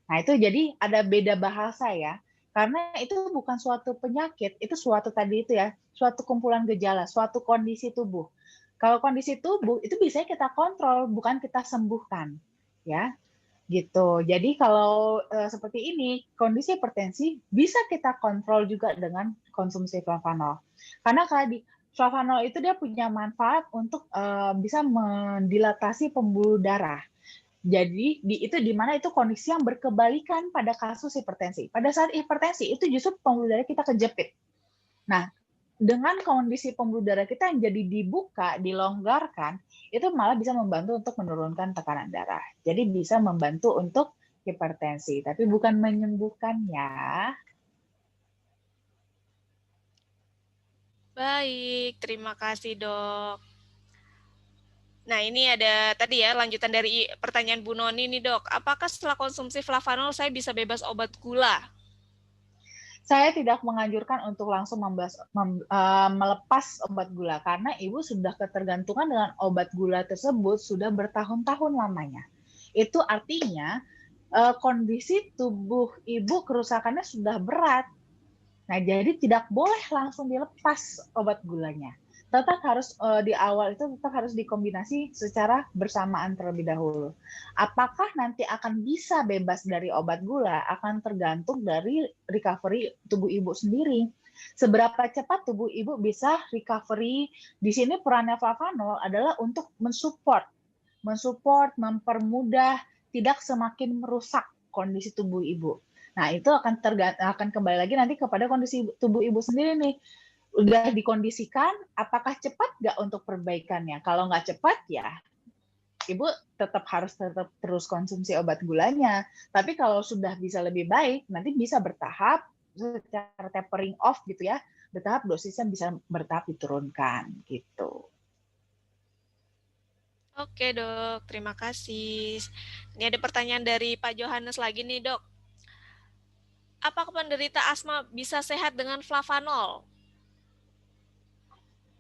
Nah, itu jadi ada beda bahasa ya. Karena itu bukan suatu penyakit, itu suatu tadi itu ya, suatu kumpulan gejala, suatu kondisi tubuh. Kalau kondisi tubuh itu bisa kita kontrol, bukan kita sembuhkan, ya. Gitu. Jadi kalau seperti ini, kondisi hipertensi bisa kita kontrol juga dengan konsumsi flavanol. Karena tadi flavanol itu dia punya manfaat untuk bisa mendilatasi pembuluh darah. Jadi itu di mana itu kondisi yang berkebalikan pada kasus hipertensi. Pada saat hipertensi itu justru pembuluh darah kita kejepit. Nah, dengan kondisi pembuluh darah kita yang jadi dibuka, dilonggarkan, itu malah bisa membantu untuk menurunkan tekanan darah. Jadi bisa membantu untuk hipertensi, tapi bukan menyembuhkan ya. Baik, terima kasih dok. Nah ini ada tadi ya lanjutan dari pertanyaan Bu Noni nih dok. Apakah setelah konsumsi flavanol saya bisa bebas obat gula? Saya tidak menganjurkan untuk langsung melepas obat gula karena ibu sudah ketergantungan dengan obat gula tersebut sudah bertahun-tahun lamanya. Itu artinya kondisi tubuh ibu kerusakannya sudah berat. Nah, jadi tidak boleh langsung dilepas obat gulanya. Tetap harus di awal itu tetap harus dikombinasi secara bersamaan terlebih dahulu. Apakah nanti akan bisa bebas dari obat gula akan tergantung dari recovery tubuh ibu sendiri. Seberapa cepat tubuh ibu bisa recovery, di sini perannya flavanol adalah untuk mensupport, mempermudah, tidak semakin merusak kondisi tubuh ibu. Nah, itu akan kembali lagi nanti kepada kondisi tubuh ibu sendiri nih. Udah dikondisikan, apakah cepat nggak untuk perbaikannya? Kalau nggak cepat, ya ibu tetap terus konsumsi obat gulanya. Tapi kalau sudah bisa lebih baik, nanti bisa bertahap, secara tapering off gitu ya, bertahap dosisnya bisa bertahap diturunkan gitu. Oke dok, terima kasih. Ini ada pertanyaan dari Pak Johannes lagi nih dok. Apakah penderita asma bisa sehat dengan flavanol?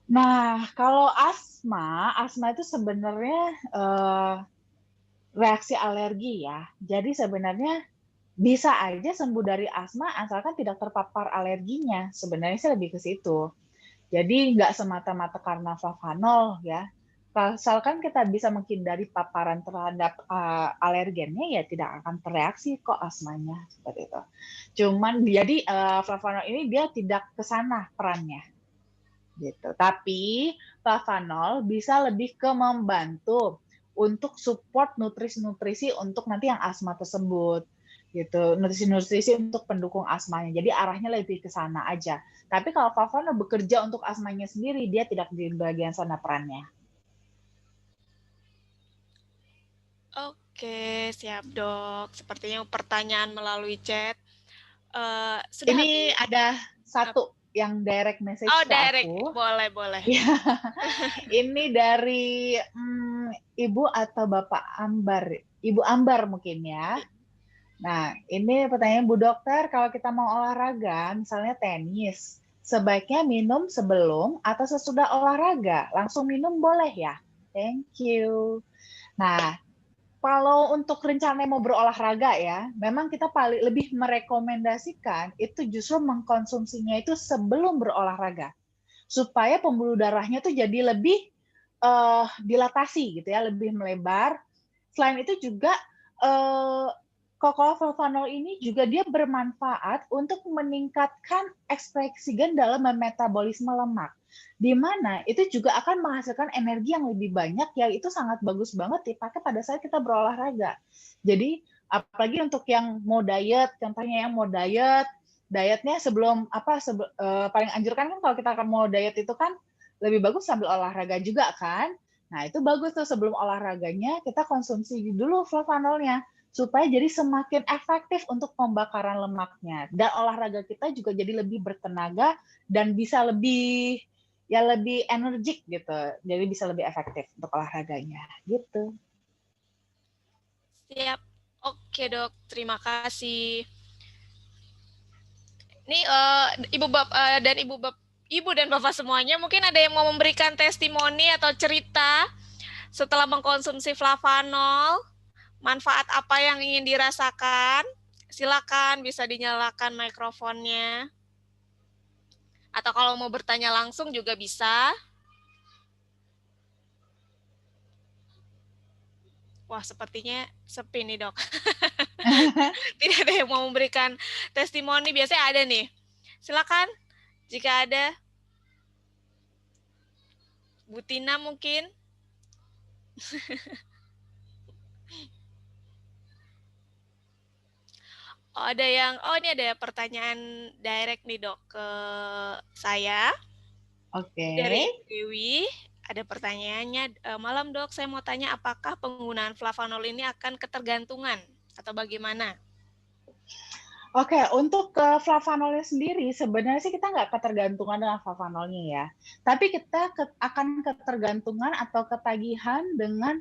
Nah, kalau asma itu sebenarnya reaksi alergi ya. Jadi sebenarnya bisa aja sembuh dari asma asalkan tidak terpapar alerginya. Sebenarnya sih lebih ke situ. Jadi nggak semata-mata karena flavanol ya. Asalkan kita bisa menghindari paparan terhadap alergennya, ya tidak akan tereaksi kok asmanya seperti itu. Cuman jadi flavanol ini dia tidak ke sana perannya gitu. Tapi flavanol bisa lebih ke membantu untuk support nutrisi-nutrisi untuk nanti yang asma tersebut gitu, nutrisi-nutrisi untuk pendukung asmanya. Jadi arahnya lebih ke sana aja. Tapi kalau flavanol bekerja untuk asmanya sendiri, dia tidak di bagian sana perannya. Oke, siap dok. Sepertinya pertanyaan melalui chat. Sudah Ini habis. ada satu yang direct Oh, message ke direct. aku. Boleh, boleh. Ya, ini dari Ibu atau Bapak Ambar, Ibu Ambar mungkin ya. Nah, ini pertanyaan Bu Dokter, kalau kita mau olahraga, misalnya tenis, sebaiknya minum sebelum atau sesudah olahraga? Langsung minum boleh ya? Thank you. Nah, kalau untuk rencana mau berolahraga ya, memang kita paling lebih merekomendasikan itu justru mengkonsumsinya itu sebelum berolahraga supaya pembuluh darahnya tuh jadi lebih dilatasi gitu ya, lebih melebar. Selain itu juga Flavanol ini juga dia bermanfaat untuk meningkatkan eksoksigen dalam metabolisme lemak. Di mana itu juga akan menghasilkan energi yang lebih banyak, yang itu sangat bagus banget dipakai pada saat kita berolahraga. Jadi apalagi untuk yang mau diet, contohnya yang mau dietnya sebelum paling anjurkan kan kalau kita akan mau diet itu kan lebih bagus sambil olahraga juga kan. Nah, itu bagus tuh sebelum olahraganya kita konsumsi dulu flavanolnya supaya jadi semakin efektif untuk pembakaran lemaknya. Dan olahraga kita juga jadi lebih bertenaga dan bisa lebih energik gitu. Jadi bisa lebih efektif untuk olahraganya gitu. Siap. Oke, Dok. Terima kasih. Ini Ibu dan Bapak semuanya mungkin ada yang mau memberikan testimoni atau cerita setelah mengkonsumsi flavanol, manfaat apa yang ingin dirasakan? Silakan bisa dinyalakan mikrofonnya. Atau kalau mau bertanya langsung juga bisa. Wah, sepertinya sepi nih, Dok. Tidak ada yang mau memberikan testimoni. Biasanya ada nih. Silakan jika ada. Bu Tina mungkin. Ini ada pertanyaan direct nih, Dok, ke saya. Oke. Dari Dewi, ada pertanyaannya, malam Dok, saya mau tanya apakah penggunaan flavanol ini akan ketergantungan atau bagaimana? Oke, untuk flavanolnya sendiri sebenarnya sih kita nggak ketergantungan dengan flavanolnya ya. Tapi kita akan ketergantungan atau ketagihan dengan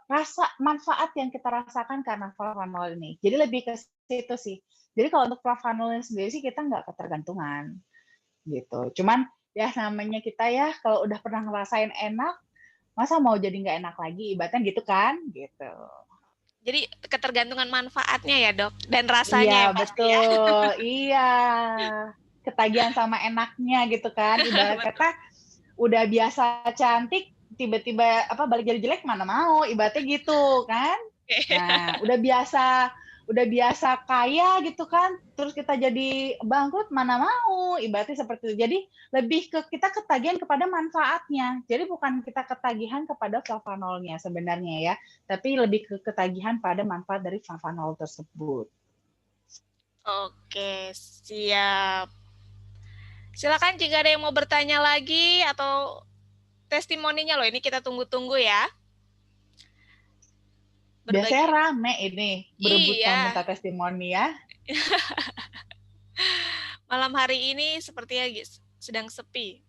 rasa manfaat yang kita rasakan karena flavanol ini. Jadi lebih ke situ sih. Jadi kalau untuk flavanolnya sendiri sih kita nggak ketergantungan gitu. Cuman ya namanya kita ya kalau udah pernah ngerasain enak, masa mau jadi nggak enak lagi? Ibaratnya gitu kan? Gitu. Jadi ketergantungan manfaatnya ya Dok, dan Iya, rasanya yang pasti ya. betul. Iya. Ketagihan sama enaknya gitu kan. Ibarat Betul. kata udah biasa cantik, tiba-tiba balik jadi jelek mana mau, ibaratnya gitu kan. Nah, udah biasa kaya gitu kan, terus kita jadi bangkrut mana mau, ibaratnya seperti itu. Jadi lebih ke kita ketagihan kepada manfaatnya. Jadi bukan kita ketagihan kepada flavanolnya sebenarnya ya, tapi lebih ke ketagihan pada manfaat dari flavanol tersebut. Oke, siap. Silakan jika ada yang mau bertanya lagi atau testimoninya loh, ini kita tunggu-tunggu ya. Biasanya Berbagi. rame ini berebutan Iya, minta testimoni ya. malam hari ini sepertinya sedang sepi.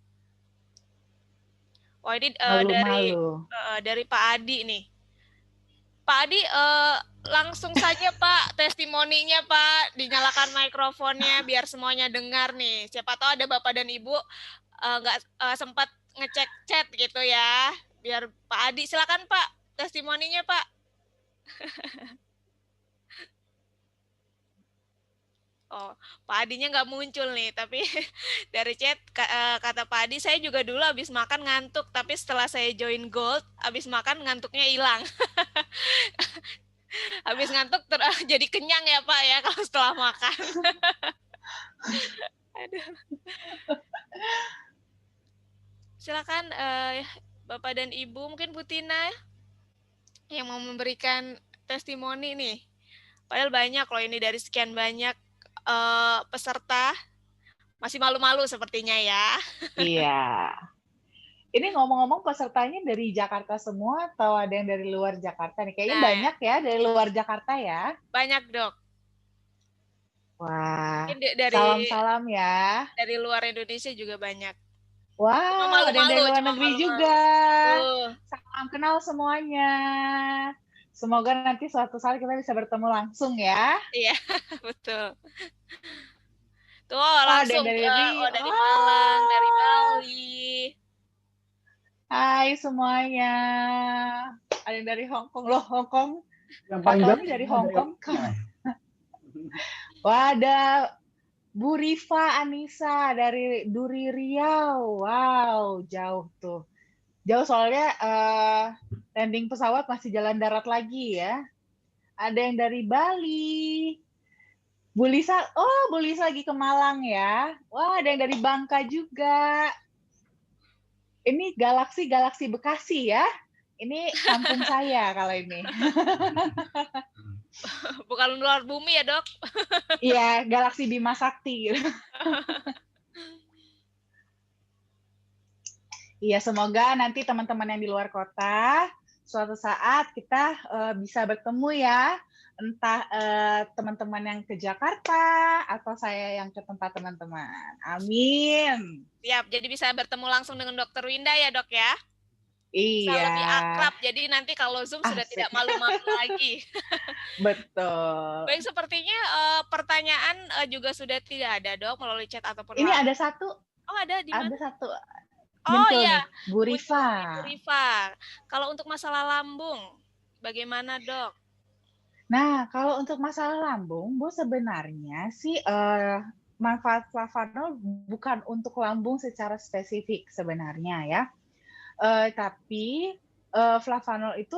Wah, ini Malu-malu. dari Pak Adi nih. Pak Adi, langsung saja Pak testimoninya Pak, dinyalakan mikrofonnya biar semuanya dengar nih. Siapa tahu ada Bapak dan Ibu nggak sempat ngecek chat gitu ya. Biar Pak Adi, silakan Pak testimoninya Pak. Oh, Pak Adinya nggak muncul nih, tapi dari chat kata Pak Adi, saya juga dulu habis makan ngantuk, tapi setelah saya join Gold, habis makan ngantuknya hilang. Habis ngantuk jadi kenyang ya Pak ya kalau setelah makan. Aduh. Silakan Bapak dan Ibu, mungkin Bu Tina yang mau memberikan testimoni nih. Padahal banyak loh ini dari sekian banyak peserta. Masih malu-malu sepertinya ya. Iya. Ini ngomong-ngomong pesertanya dari Jakarta semua atau ada yang dari luar Jakarta nih? Kayaknya Nah, banyak ya dari luar Jakarta ya. banyak Dok. Wah, Mungkin dari salam-salam ya. luar Indonesia juga banyak. Cuma Wow, ada yang dari malu-malu, luar cuma negeri malu-malu. juga. Tuh, Salam kenal semuanya. Semoga nanti suatu saat kita bisa bertemu langsung ya. iya, betul. Tuh Wah, ada yang langsung dari Rio. dari Malang, dari Bali. Hai semuanya. Ada yang dari Hong Kong loh, Hong Kong. Yang paling Fotonya jauh dari semua Hong dari Kong. Wah, ada Bu Rifa Anissa dari Duri Riau. Wow, jauh tuh. Jauh soalnya landing pesawat masih jalan darat lagi ya. Ada yang dari Bali. Bu Lisa, oh Bu Lisa lagi ke Malang ya. Wah, ada yang dari Bangka juga. Ini Galaksi Bekasi ya. Ini kampung saya kalau ini. Bukan luar bumi ya Dok. Iya, Galaksi Bima Sakti. Iya, semoga nanti teman-teman yang di luar kota suatu saat kita bisa bertemu ya. entah teman-teman yang ke Jakarta atau saya yang ke tempat teman-teman. Amin. Siap, jadi bisa bertemu langsung dengan Dokter Winda ya dok ya? Bisa Iya, lebih akrab, jadi nanti kalau Zoom sudah tidak asik. malu-malu lagi. Betul. Baik, sepertinya pertanyaan juga sudah tidak ada dok melalui chat ataupun Ini line. ada satu, Oh ada di mana? Oh muncul iya, nih, Bu muncul Rifa. nih Bu Rifa. Kalau untuk masalah lambung, bagaimana dok? Nah, kalau untuk masalah lambung, Bu, sebenarnya sih, manfaat flavanol bukan untuk lambung secara spesifik sebenarnya ya. Tapi, flavanol itu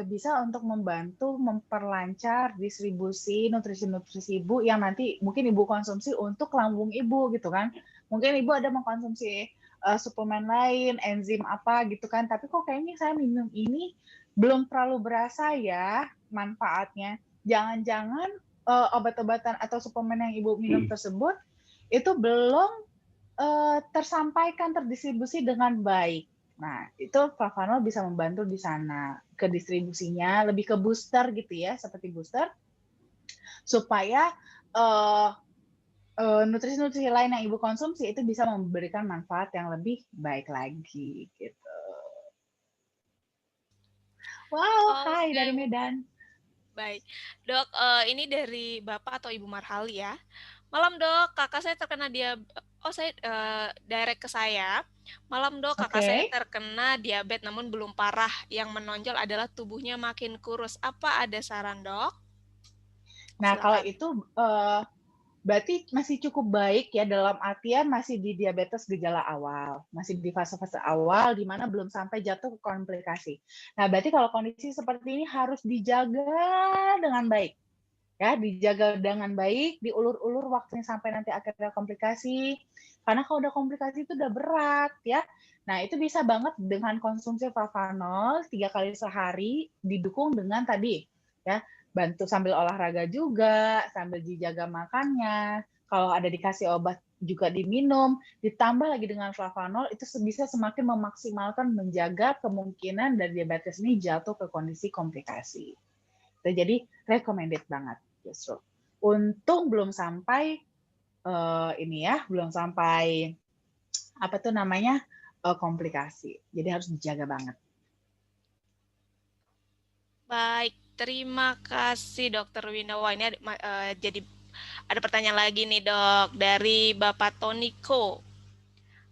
bisa untuk membantu memperlancar distribusi nutrisi-nutrisi Ibu yang nanti mungkin Ibu konsumsi untuk lambung Ibu gitu kan. Mungkin Ibu ada mengkonsumsi, suplemen lain, enzim apa gitu kan, tapi kok kayaknya saya minum ini belum terlalu berasa ya manfaatnya. Jangan-jangan, obat-obatan atau suplemen yang Ibu minum tersebut itu belum tersampaikan, terdistribusi dengan baik. Nah, itu flavanol bisa membantu di sana, ke distribusinya, lebih ke booster gitu ya, seperti booster, supaya nutrisi-nutrisi lain yang Ibu konsumsi itu bisa memberikan manfaat yang lebih baik lagi, gitu. Wow, hai Oke, dari Medan. baik. Dok, ini dari Bapak atau Ibu Marhali ya. Malam dok, kakak saya terkena oh saya direct ke saya. Malam dok, kakak saya Oke. terkena diabetes namun belum parah. Yang menonjol adalah tubuhnya makin kurus. Apa ada saran dok? Nah, kalau Silakan. itu berarti masih cukup baik ya, dalam artian masih di diabetes gejala awal, masih di fase-fase awal di mana belum sampai jatuh ke komplikasi. Nah, berarti kalau kondisi seperti ini harus dijaga dengan baik, ya, dijaga dengan baik, diulur-ulur waktunya sampai nanti akhirnya komplikasi. Karena kalau udah komplikasi itu udah berat ya. Nah, itu bisa banget dengan konsumsi Flavanol 3 kali sehari didukung dengan tadi ya, bantu sambil olahraga juga, sambil dijaga makannya. Kalau ada dikasih obat juga diminum, ditambah lagi dengan Flavanol itu bisa semakin memaksimalkan menjaga kemungkinan dari diabetes ini jatuh ke kondisi komplikasi. Jadi recommended banget justru. Untung belum sampai ini ya, belum sampai apa tuh namanya komplikasi. Jadi harus dijaga banget. Baik, terima kasih Dokter Winda. Wah, ini jadi ada pertanyaan lagi nih dok dari Bapak Toniko.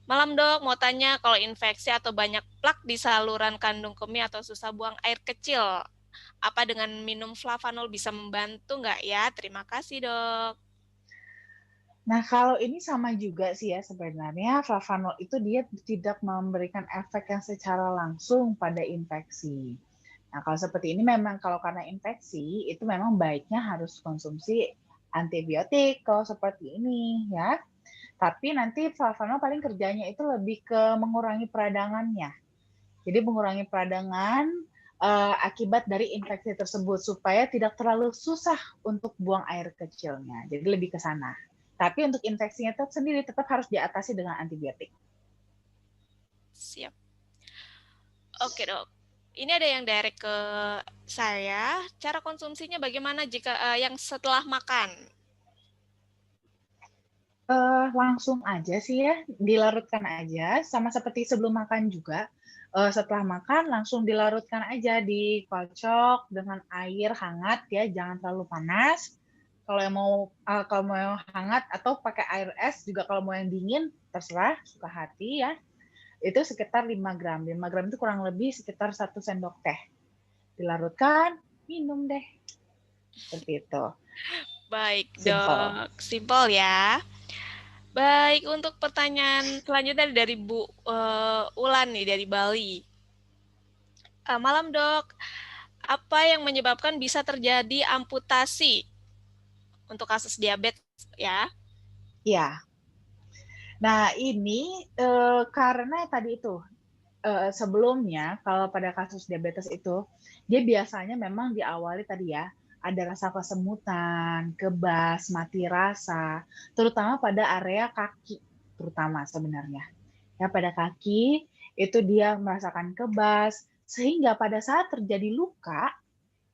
Malam dok, mau tanya kalau infeksi atau banyak plak di saluran kandung kemih atau susah buang air kecil, apa dengan minum flavanol bisa membantu nggak ya? Terima kasih dok. Nah, kalau ini sama juga sih ya sebenarnya, flavanol itu dia tidak memberikan efek yang secara langsung pada infeksi. Nah, kalau seperti ini memang kalau karena infeksi, itu memang baiknya harus konsumsi antibiotik kalau seperti ini ya. Tapi nanti flavanol paling kerjanya itu lebih ke mengurangi peradangannya. Jadi mengurangi peradangan akibat dari infeksi tersebut supaya tidak terlalu susah untuk buang air kecilnya. Jadi lebih ke sana. Tapi untuk infeksinya itu sendiri tetap harus diatasi dengan antibiotik. Siap. Oke dok. Ini ada yang direct ke saya. Cara konsumsinya bagaimana jika yang setelah makan? Langsung aja sih ya, dilarutkan aja, sama seperti sebelum makan juga. Setelah makan langsung dilarutkan aja, dikocok dengan air hangat ya, jangan terlalu panas. Kalau mau yang hangat atau pakai air es juga, kalau mau yang dingin terserah, suka hati ya. Itu sekitar 5 gram. 5 gram itu kurang lebih sekitar 1 sendok teh. Dilarutkan, minum deh. Seperti itu. Baik Simple. dok, simpel ya. Baik, untuk pertanyaan selanjutnya dari Bu Ulan nih dari Bali. Malam dok, apa yang menyebabkan bisa terjadi amputasi untuk kasus diabetes ya? Ya. Nah, ini karena tadi itu sebelumnya kalau pada kasus diabetes itu dia biasanya memang diawali tadi ya ada rasa kesemutan, kebas, mati rasa, terutama pada area kaki terutama sebenarnya. Ya pada kaki itu dia merasakan kebas sehingga pada saat terjadi luka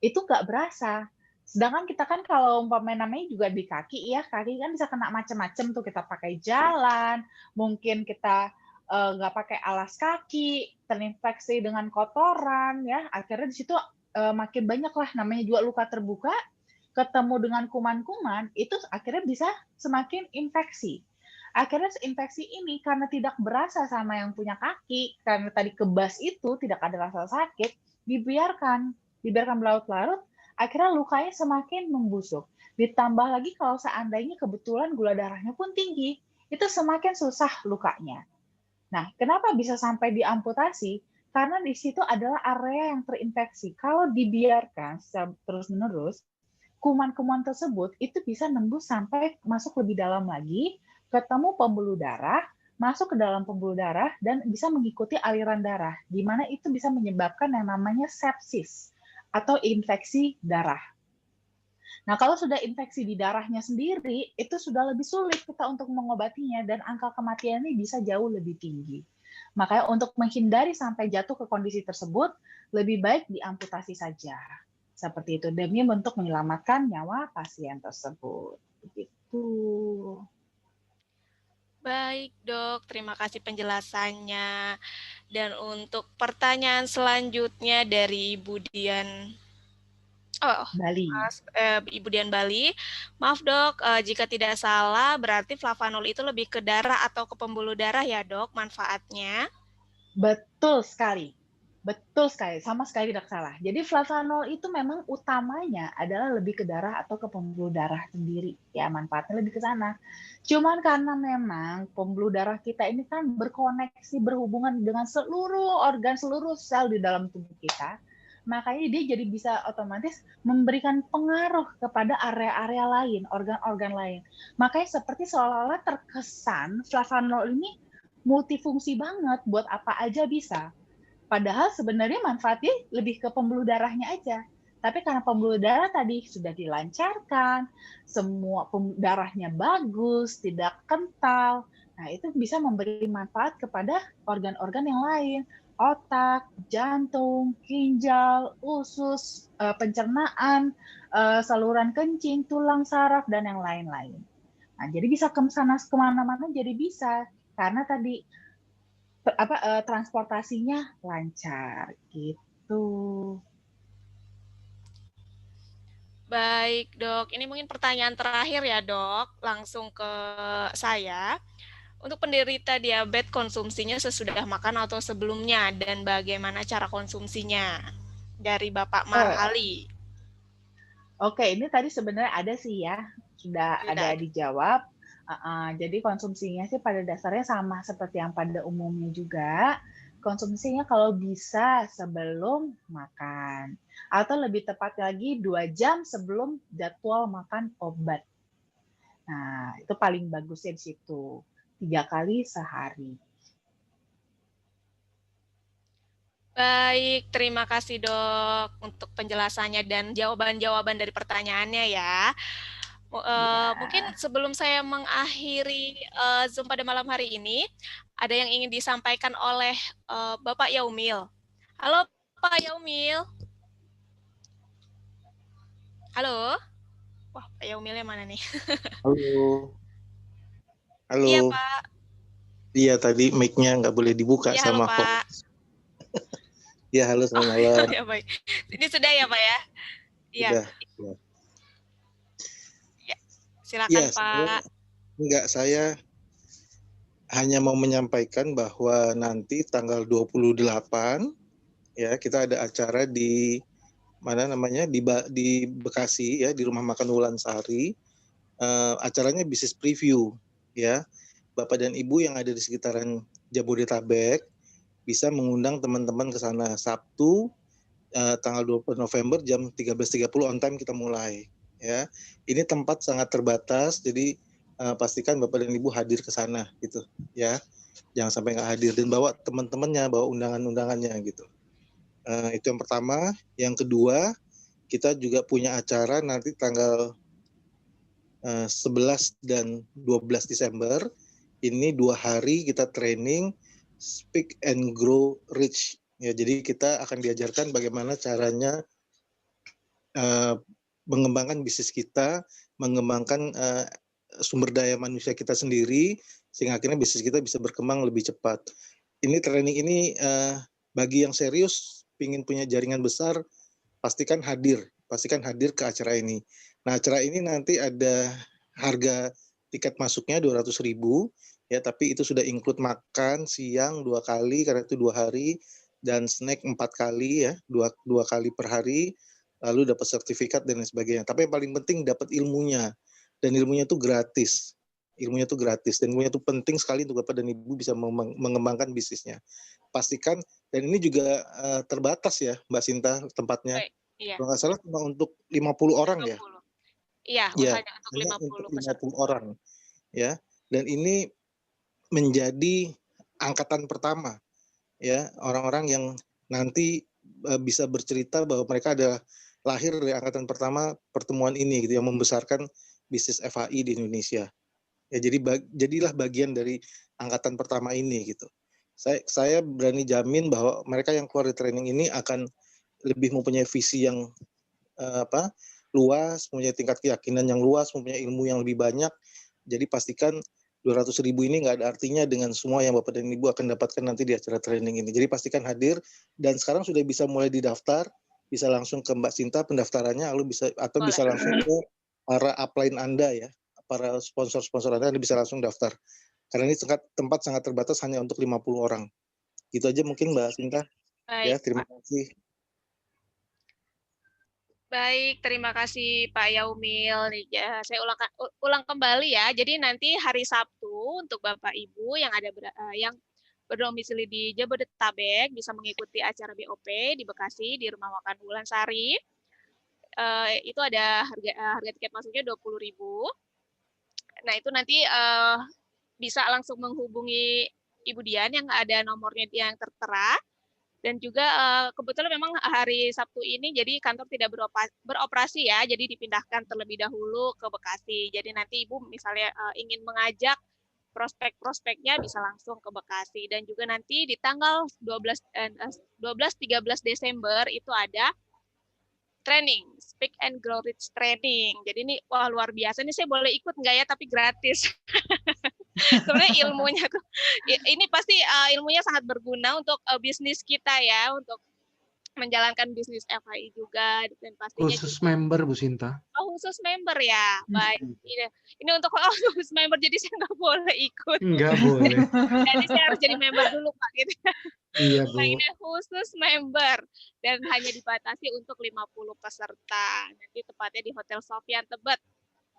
itu nggak berasa Sedangkan kita kan kalau umpamanya namanya juga di kaki ya, kaki kan bisa kena macam-macam tuh, kita pakai jalan, mungkin kita, nggak pakai alas kaki, terinfeksi dengan kotoran ya, akhirnya di situ, makin banyak lah namanya juga luka terbuka, ketemu dengan kuman-kuman, itu akhirnya bisa semakin infeksi. Akhirnya infeksi ini karena tidak berasa sama yang punya kaki, karena tadi kebas itu tidak ada rasa sakit, dibiarkan dibiarkan berlarut-larut, akhirnya lukanya semakin membusuk. Ditambah lagi kalau seandainya kebetulan gula darahnya pun tinggi, itu semakin susah lukanya. Nah, kenapa bisa sampai diamputasi? Karena di situ adalah area yang terinfeksi. Kalau dibiarkan terus-menerus, kuman-kuman tersebut itu bisa nembus sampai masuk lebih dalam lagi, ketemu pembuluh darah, masuk ke dalam pembuluh darah, dan bisa mengikuti aliran darah, di mana itu bisa menyebabkan yang namanya sepsis atau infeksi darah. Nah, kalau sudah infeksi di darahnya sendiri, itu sudah lebih sulit kita untuk mengobatinya dan angka kematiannya bisa jauh lebih tinggi. Makanya untuk menghindari sampai jatuh ke kondisi tersebut, lebih baik diamputasi saja. Seperti itu, demi untuk menyelamatkan nyawa pasien tersebut. Begitu. Baik, Dok. Terima kasih penjelasannya. Dan untuk pertanyaan selanjutnya dari Ibu Dian. Oh, Bali. Ibu Dian Bali. Maaf, Dok, jika tidak salah berarti flavanol itu lebih ke darah atau ke pembuluh darah ya, Dok, manfaatnya? Betul sekali. Betul sekali, sama sekali tidak salah. Jadi flavanol itu memang utamanya adalah lebih ke darah atau ke pembuluh darah sendiri. Ya, manfaatnya lebih ke sana. Cuman karena memang pembuluh darah kita ini kan berkoneksi, berhubungan dengan seluruh organ, seluruh sel di dalam tubuh kita, makanya dia jadi bisa otomatis memberikan pengaruh kepada area-area lain, organ-organ lain. Makanya seperti seolah-olah terkesan flavanol ini multifungsi banget, buat apa aja bisa. Padahal sebenarnya manfaatnya lebih ke pembuluh darahnya aja. Tapi karena pembuluh darah tadi sudah dilancarkan, semua darahnya bagus, tidak kental, nah itu bisa memberi manfaat kepada organ-organ yang lain. Otak, jantung, ginjal, usus, pencernaan, saluran kencing, tulang saraf, dan yang lain-lain. Nah, jadi bisa kemana-mana jadi bisa. Karena tadi transportasinya lancar gitu. Baik, Dok. Ini mungkin pertanyaan terakhir ya, Dok. Langsung ke saya. Untuk penderita diabetes konsumsinya sesudah makan atau sebelumnya dan bagaimana cara konsumsinya? Dari Bapak Oh, Marhali. oke, ini tadi sebenarnya ada sih ya, sudah Sudah ada ada. dijawab. Jadi konsumsinya sih pada dasarnya sama seperti yang pada umumnya juga. Konsumsinya kalau bisa sebelum makan, atau lebih tepat lagi 2 jam sebelum jadwal makan obat. Nah, itu paling bagusnya di situ. 3 kali sehari. Baik, terima kasih Dok untuk penjelasannya dan jawaban-jawaban dari pertanyaannya ya. Mungkin Ya. sebelum saya mengakhiri Zoom pada malam hari ini, ada yang ingin disampaikan oleh Bapak Yaumil. Halo Pak Yaumil. Halo. Wah, Pak Yaumilnya mana nih? Halo, Iya halo. Pak. Iya tadi mic-nya nggak boleh dibuka Iya halo sama Pak. host. Iya halo Oh, selamat malam. ya baik. Ini sudah ya Pak ya? Iya. Sudah. Ya. Ya. Iya, Silakan saya Pak. saya hanya mau menyampaikan bahwa nanti tanggal 28 ya kita ada acara di mana namanya di Bekasi ya di Rumah Makan Wulansari. Acaranya bisnis preview ya. Bapak dan Ibu yang ada di sekitaran Jabodetabek bisa mengundang teman-teman ke sana Sabtu tanggal 20 November jam 13.30 on time kita mulai ya. Ini tempat sangat terbatas jadi pastikan Bapak dan Ibu hadir ke sana gitu ya. Jangan sampai nggak hadir dan bawa teman-temannya, bawa undangan-undangannya gitu. Itu yang pertama. Yang kedua, kita juga punya acara nanti tanggal 11 dan 12 Desember. Ini 2 hari kita training Speak and Grow Rich. Ya, jadi kita akan diajarkan bagaimana caranya mengembangkan bisnis kita, mengembangkan sumber daya manusia kita sendiri, sehingga akhirnya bisnis kita bisa berkembang lebih cepat. Ini training ini bagi yang serius, ingin punya jaringan besar, pastikan hadir ke acara ini. Nah, acara ini nanti ada harga tiket masuknya 200.000 ya, tapi itu sudah include makan siang 2 kali karena itu 2 hari, dan snack 4 kali ya, 2 kali per hari, lalu dapat sertifikat dan lain sebagainya. Tapi yang paling penting dapat ilmunya, dan ilmunya itu gratis. Dan ilmunya itu penting sekali untuk Bapak dan Ibu bisa mengembangkan bisnisnya. Pastikan, dan ini juga terbatas ya Mbak Sinta tempatnya. Baik, iya. Kalau nggak salah cuma untuk 50 orang ya. 50. Iya, Ya, hanya untuk hanya 50 untuk peserta. 50 orang ya. Dan ini menjadi angkatan pertama ya, orang-orang yang nanti bisa bercerita bahwa mereka adalah lahir dari angkatan pertama pertemuan ini gitu, yang membesarkan bisnis FHI di Indonesia. Ya, jadilah bagian dari angkatan pertama ini gitu. Saya berani jamin bahwa mereka yang keluar dari training ini akan lebih mempunyai visi yang luas, mempunyai tingkat keyakinan yang luas, mempunyai ilmu yang lebih banyak. Jadi pastikan 200.000 ini nggak ada artinya dengan semua yang Bapak dan Ibu akan dapatkan nanti di acara training ini. Jadi pastikan hadir, dan sekarang sudah bisa mulai didaftar, bisa langsung ke Mbak Sinta pendaftarannya, lalu bisa Boleh. langsung ke para upline Anda ya, para sponsor-sponsor Anda bisa langsung daftar. Karena ini tempat sangat terbatas, hanya untuk 50 orang. Gitu aja mungkin Mbak Sinta. Baik, Ya, terima kasih. Baik, terima kasih Pak Yaumil. Ya, saya ulang kembali ya. Jadi nanti hari Sabtu untuk Bapak Ibu yang yang berdomisili di Jabodetabek bisa mengikuti acara BOP di Bekasi di Rumah Makan Bulan Sari. Itu ada harga tiket masuknya 20.000. Nah, itu nanti bisa langsung menghubungi Ibu Dian yang ada nomornya yang tertera. Dan juga kebetulan memang hari Sabtu ini jadi kantor tidak beroperasi ya, jadi dipindahkan terlebih dahulu ke Bekasi. Jadi nanti Ibu misalnya ingin mengajak prospek-prospeknya bisa langsung ke Bekasi. Dan juga nanti di tanggal 12-13 Desember itu ada training, Speak and Grow Rich training. Jadi ini wah luar biasa. Ini saya boleh ikut nggak ya, tapi gratis. Sebenarnya ilmunya tuh ini pasti ilmunya sangat berguna untuk bisnis kita ya, untuk menjalankan bisnis FHI juga, dan pastinya Khusus juga member Bu Sinta. khusus member ya. Baik. Ini untuk khusus member, jadi saya nggak boleh ikut. Enggak boleh. Jadi saya harus jadi member dulu Pak gitu. Iya Nah, Bu. ini khusus member dan hanya dibatasi untuk 50 peserta. Nanti tepatnya di Hotel Sofian Tebet.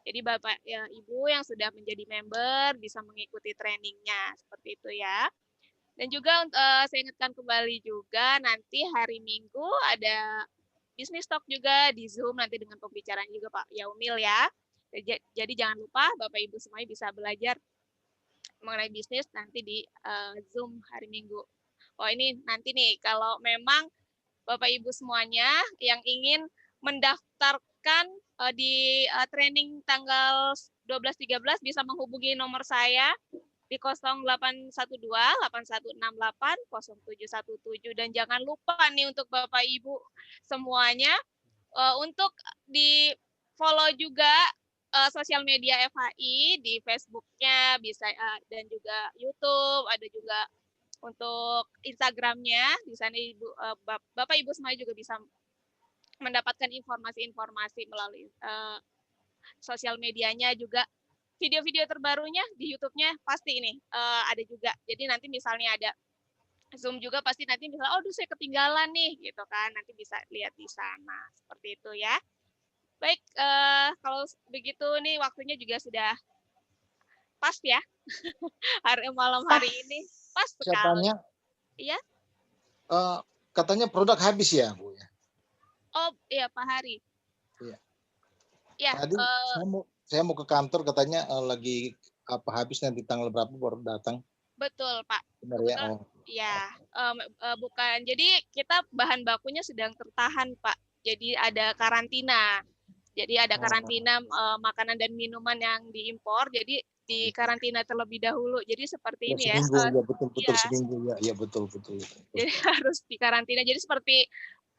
Jadi Bapak ya, Ibu yang sudah menjadi member bisa mengikuti trainingnya seperti itu ya. Dan juga saya ingatkan kembali juga nanti hari Minggu ada business talk juga di Zoom nanti dengan pembicaraan juga Pak Yaumil ya. Jadi jangan lupa Bapak Ibu semuanya bisa belajar mengenai bisnis nanti di Zoom hari Minggu. Oh ini nanti nih kalau memang Bapak Ibu semuanya yang ingin mendaftarkan di training tanggal 12-13 bisa menghubungi nomor saya di 0812-8168-0717. Dan jangan lupa nih untuk Bapak Ibu semuanya untuk di follow juga sosial media FHI di Facebooknya bisa dan juga YouTube, ada juga untuk Instagramnya. Di sana Bapak Ibu semuanya juga bisa mendapatkan informasi-informasi melalui sosial medianya, juga video-video terbarunya di YouTube-nya pasti ini ada juga. Jadi nanti misalnya ada Zoom juga pasti nanti misalnya oh saya ketinggalan nih gitu kan, nanti bisa lihat di sana seperti itu ya. Baik, kalau begitu nih waktunya juga sudah pas ya. Malam hari ini pas sekali. Siapanya? Iya. Katanya produk habis ya, Bu? Oh iya Pak Hari. Iya. Ya. Tadi saya mau ke kantor katanya lagi habis nanti tanggal berapa baru datang. Betul Pak. Benar ya? Oh. Ya, bukan. Jadi kita bahan bakunya sedang tertahan Pak. Jadi ada karantina. Jadi ada karantina makanan dan minuman yang diimpor. Jadi di karantina terlebih dahulu. Jadi seperti ini seminggu, ya. Ya betul seminggu ya. Iya betul. Jadi harus di karantina. Jadi seperti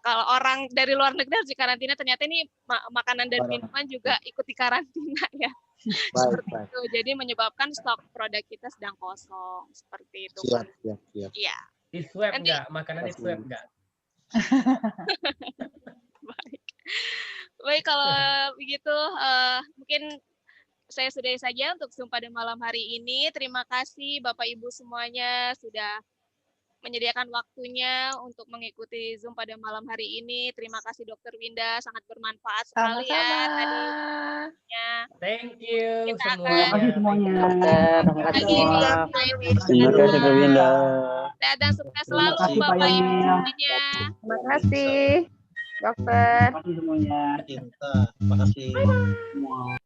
kalau orang dari luar negeri harus dikarantina, ternyata ini makanan dan minuman juga ikut dikarantina ya. Baik, Seperti baik. itu. Jadi menyebabkan stok produk kita sedang kosong. Seperti itu. Siap, Pak. siap, siap. Iya. Di swab Nanti- nggak? Makanan di swab nggak? Baik. Baik, kalau begitu mungkin saya sudahi saja untuk Zoom pada malam hari ini. Terima kasih Bapak Ibu semuanya sudah menyediakan waktunya untuk mengikuti Zoom pada malam hari ini. Terima kasih Dokter Winda, sangat bermanfaat sekali ya Sama-sama. tadinya. Thank you Kita akan- semuanya. Terima kasih semuanya. Dokter, terima kasih Lagi semua. Terima kasih, Dokter Winda. Sehat dan sukses selalu kasih, Pak Bapak Ibu Yani. semuanya. Terima kasih, dokter. Terima kasih semuanya. Cinta, terima kasih. Semua.